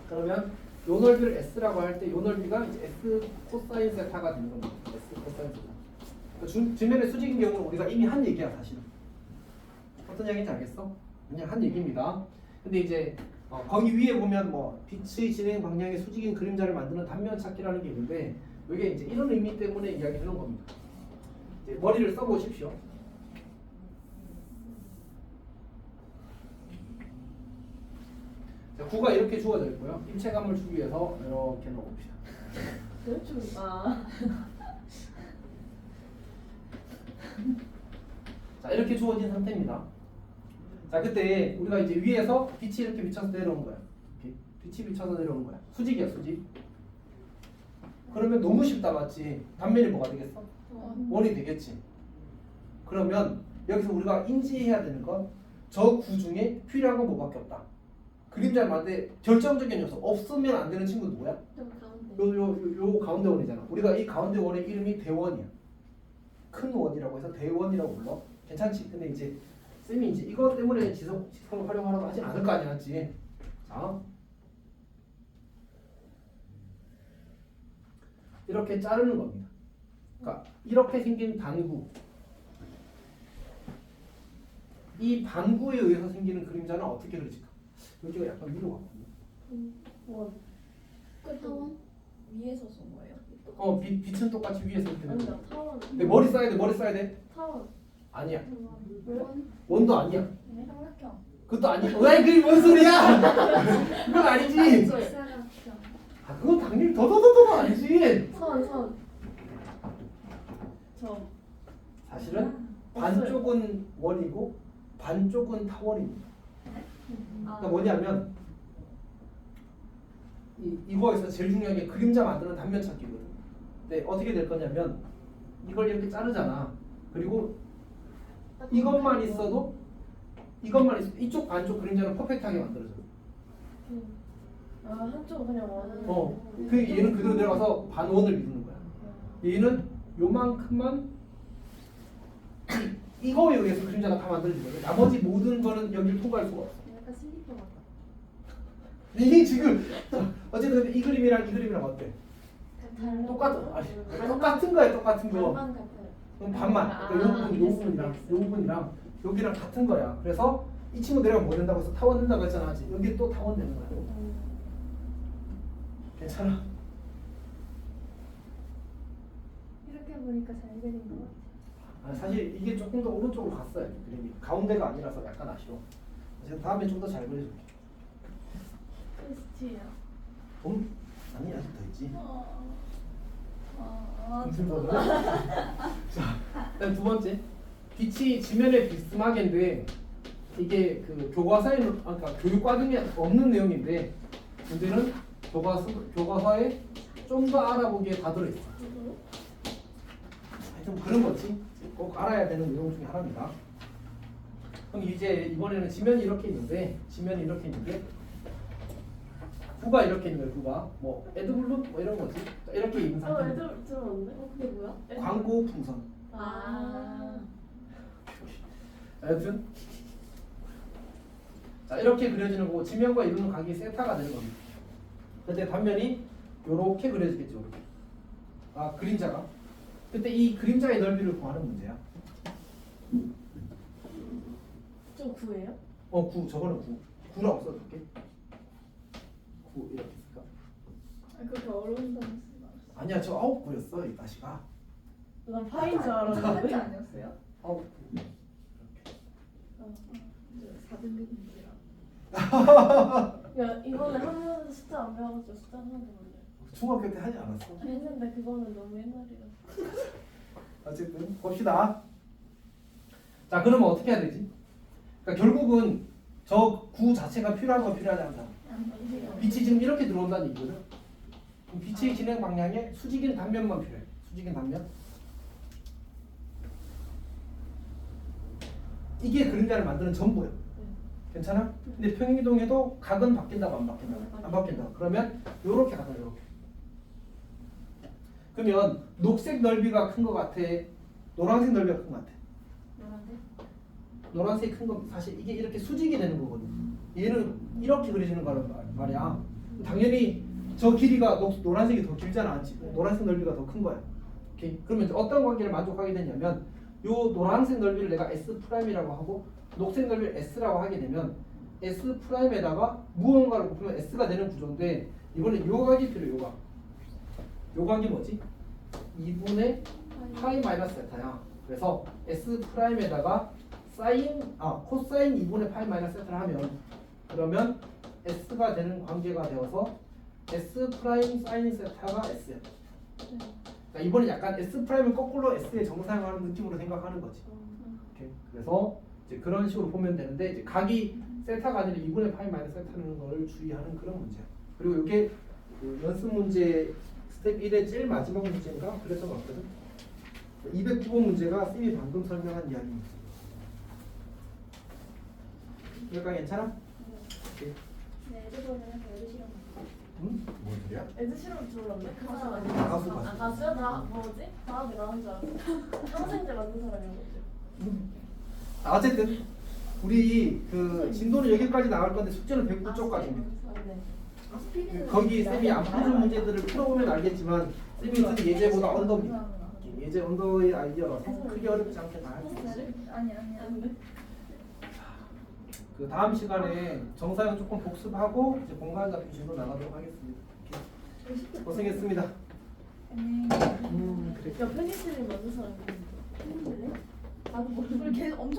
S5: 그러면 요 넓이를 s라고 할 때 요 넓이가 이제 s 코사인 세타가 되는 겁니다. s 코사인 세타. 지면의 수직인 경우는 우리가 이미 한 얘기야 사실은. 어떤 얘기인지 알겠어? 그냥 한 얘기입니다. 근데 이제 거기 위에 보면 뭐 빛의 진행 방향의 수직인 그림자를 만드는 단면 찾기라는 게 있는데 이게 이제 이런 의미 때문에 이야기하는 겁니다. 이제 머리를 써보십시오. 자, 구가 이렇게 주어져 있고요. 입체감을 주기 위해서 이렇게 넣어봅시다.
S2: 그렇죠.
S5: 자, 이렇게 주어진 상태입니다. 자, 그때 우리가 이제 위에서 빛이 이렇게 비쳐서 내려오는 거야. 이렇게 빛이 비쳐서 내려오는 거야. 수직이야, 수직. 그러면 너무 쉽다, 맞지? 단면이 뭐가 되겠어? 원이 되겠지. 그러면 여기서 우리가 인지해야 되는 건 저 구 중에 필요한 건 뭐밖에 없다. 그림자를 만드는데 결정적인 요소 없으면 안 되는 친구 누구야?
S2: 저 가운데.
S5: 요 가운데 원이잖아. 우리가 이 가운데 원의 이름이 대원이야. 큰 원이라고 해서 대원이라고 불러. 괜찮지? 근데 이제 쌤이 이제 이것 때문에 지성을 활용하라고 하진 않을 거 아니야, 맞지? 자, 이렇게 자르는 겁니다. 그러니까 이렇게 생긴 반구, 이 반구에 의해서 생기는 그림자는 어떻게 그려질까? 여기가 약간 위로 왔거든요.
S2: 원. 그 타원 위에서 쏜 거예요?
S5: 빛은 똑같이 위에서 이렇게 되는 거야.
S2: 아니다. 타원.
S5: 근데 머리 써야 돼, 머리 써야 돼.
S2: 타원.
S5: 아니야.
S2: 원.
S5: 원도 아니야.
S4: 삼각형.
S5: 그것도 아니야. 왜 그게 뭔 소리야? 그건 아니지.
S4: 사각형.
S5: 아, 그건 당연히 더더더더가 아니지.
S2: 선. 저.
S5: 사실은 반쪽은 원이고 반쪽은 타원입니다. 그러니까 뭐냐면 이거에서 제일 중요한 게 그림자 만드는 단면 찾기거든. 근데 어떻게 될 거냐면 이걸 이렇게 자르잖아. 그리고 이것만 있어도 이쪽 반쪽 그림자는 퍼펙트하게 만들어져.
S2: 한쪽은 그냥 원.
S5: 그 얘는 그대로 내려가서 반원을 이루는 거야. 얘는 요만큼만 이거에 의해서 그림자가 다 만들어지거든. 나머지 모든 거는 여기를 통과할 수가 없어.
S2: 약간 슬리퍼 같다.
S5: 이게 지금 어쨌든 이 그림이랑 어때?
S2: 다른
S5: 똑같아. 아니, 똑같은 거야, 똑같은 거.
S2: 반만 같아요.
S5: 그럼 반만. 요 부분이랑 여기랑 같은 거야. 그래서 이 친구 내려가면 뭐 된다고 해서 타원 된다고 했잖아, 아직. 여기 또 타원 되는 거야. 괜찮아?
S4: 이렇게 보니까 잘 그린 것 같아.
S5: 사실 이게 조금 더 오른쪽으로 갔어요. 그림이 가운데가 아니라서 약간 아쉬워. 제가 다음에 좀 더 잘 그려줄게.
S4: 테스트예요.
S5: 아니 아직 더 있지.
S4: 아,
S5: 무슨 더 그래? 자, 그다음 두 번째. 빛이 지면에 비스마개인데 이게 그 교과서에 그러니까 교육과 등에 없는 내용인데 문제는 교과서에 좀 더 알아보기에 다 들어있어. 하여튼 그런 거지. 꼭 알아야 되는 내용 중에 하나입니다. 그럼 이제 이번에는 지면이 이렇게 있는데 구가 이렇게 있는 거예요. 구가 뭐 에드블루 뭐 이런 거지. 이렇게 있는 상태.
S4: 애들 들어봤는데?
S2: 그게 뭐야?
S5: 광고 풍선.
S2: 아.
S5: 여튼 자 이렇게 그려지는 거고 지면과 이루는 각이 세타가 되는 겁니다. 그때 단면이 요렇게 그려지겠죠. 이렇게. 아 그림자가 그때 이 그림자의 넓이를 구하는 문제야.
S4: 좀 구해요?
S5: 9 저거는 9라고 써줄게. 9 이렇게 쓸까?
S4: 그렇게 어려운 단어 쓰지
S5: 아니야 저 9였어 이 다시가.
S4: 난 파인 줄
S6: 한자
S4: 알았는데.
S6: 아니었어요?
S5: 9
S2: 4등급 문제라.
S4: 야 이번에 한문 숫자 안 배워가지고 숫자 하나도 몰라요.
S5: 중학교 때 하지 않았어?
S4: 했는데 그거는 너무 옛날이라.
S5: 어쨌든 봅시다. 자 그러면 어떻게 해야 되지? 그러니까 결국은 저 구 자체가 필요하고 필요하지 않다. 빛이 지금 이렇게 들어온다는 얘기거든. 그럼 빛의 진행 방향에 수직인 단면만 필요해. 수직인 단면. 이게 그림자를 만드는 전부야. 괜찮아? 근데 평행이동해도 각은 바뀐다고 안 바뀐다고? 안 바뀐다. 그러면 요렇게 가다 요렇게. 그러면 녹색 넓이가 큰 것 같아? 노란색 넓이가 큰 것 같아?
S2: 노란색?
S5: 노란색이 큰 건 사실 이게 이렇게 수직이 되는 거거든. 얘는 이렇게 그려지는 거란 말이야. 당연히 저 길이가 노란색이 더 길잖아, 않지? 노란색 넓이가 더 큰 거야. 오케이. 그러면 이제 어떤 관계를 만족하게 되냐면 요 노란색 넓이를 내가 S''이라고 하고 녹색 넓이를 S라고 하게 되면 S''에다가 무언가를 곱하면 S가 되는 구조인데 이번에 요 각이 필요해. 요 각. 요 각이 뭐지? 2분의 파이 마이너스 세타야. 그래서 S''에다가 코사인 2분의 파이 마이너스 세타를 하면 그러면 S가 되는 관계가 되어서 S' 사인 세타가 S야. 그러니까 이번에 약간 S''을 거꾸로 S의 정사용하는 느낌으로 생각하는 거지. 오케이. 그래서 이제 그런 식으로 보면 되는데 이제 각이 세타가 아니라 2분의 파이 마이너스 세타라는 걸 주의하는 그런 문제야. 그리고 이게 그 연습 문제 스텝 1의 제일 마지막 문제인가 그랬던 것 같거든. 209번 문제가 쌤이 방금 설명한 이야기입니다. 여기까지 괜찮아? 오케이.
S2: 네, 애들보다는 별로 싫어.
S5: 응? 뭔 소리야?
S4: 애들 실험 들어봤네? 가수
S2: 가수.
S4: 아니야?
S5: 가수.
S4: 아 가수야? 나 뭐지? 다음에 나온 줄 알았어. 평생제 만든 사람이었지.
S5: 어쨌든 우리 그 진도는 여기까지 나갈 건데 숙제는 109쪽까지입니다.
S4: 네.
S5: 거기 쌤이 안 풀어준 문제들을 풀어보면 알겠지만 쌤이 쓴 예제보다 언더입니다. 예제 언더의 아이디어라서 크게 어렵지 않게 다 할 수 있어요.
S6: 아니 아니.
S5: 그 다음 시간에 정사용 조금 복습하고 이제 공간 잡힌 진도 나가도록 하겠습니다. 이렇게. 고생했습니다. 그래.
S4: 야 페니실린 만든 사람이 있는데.
S2: 했는데? 나도 모르는
S6: 우리 걔 엄청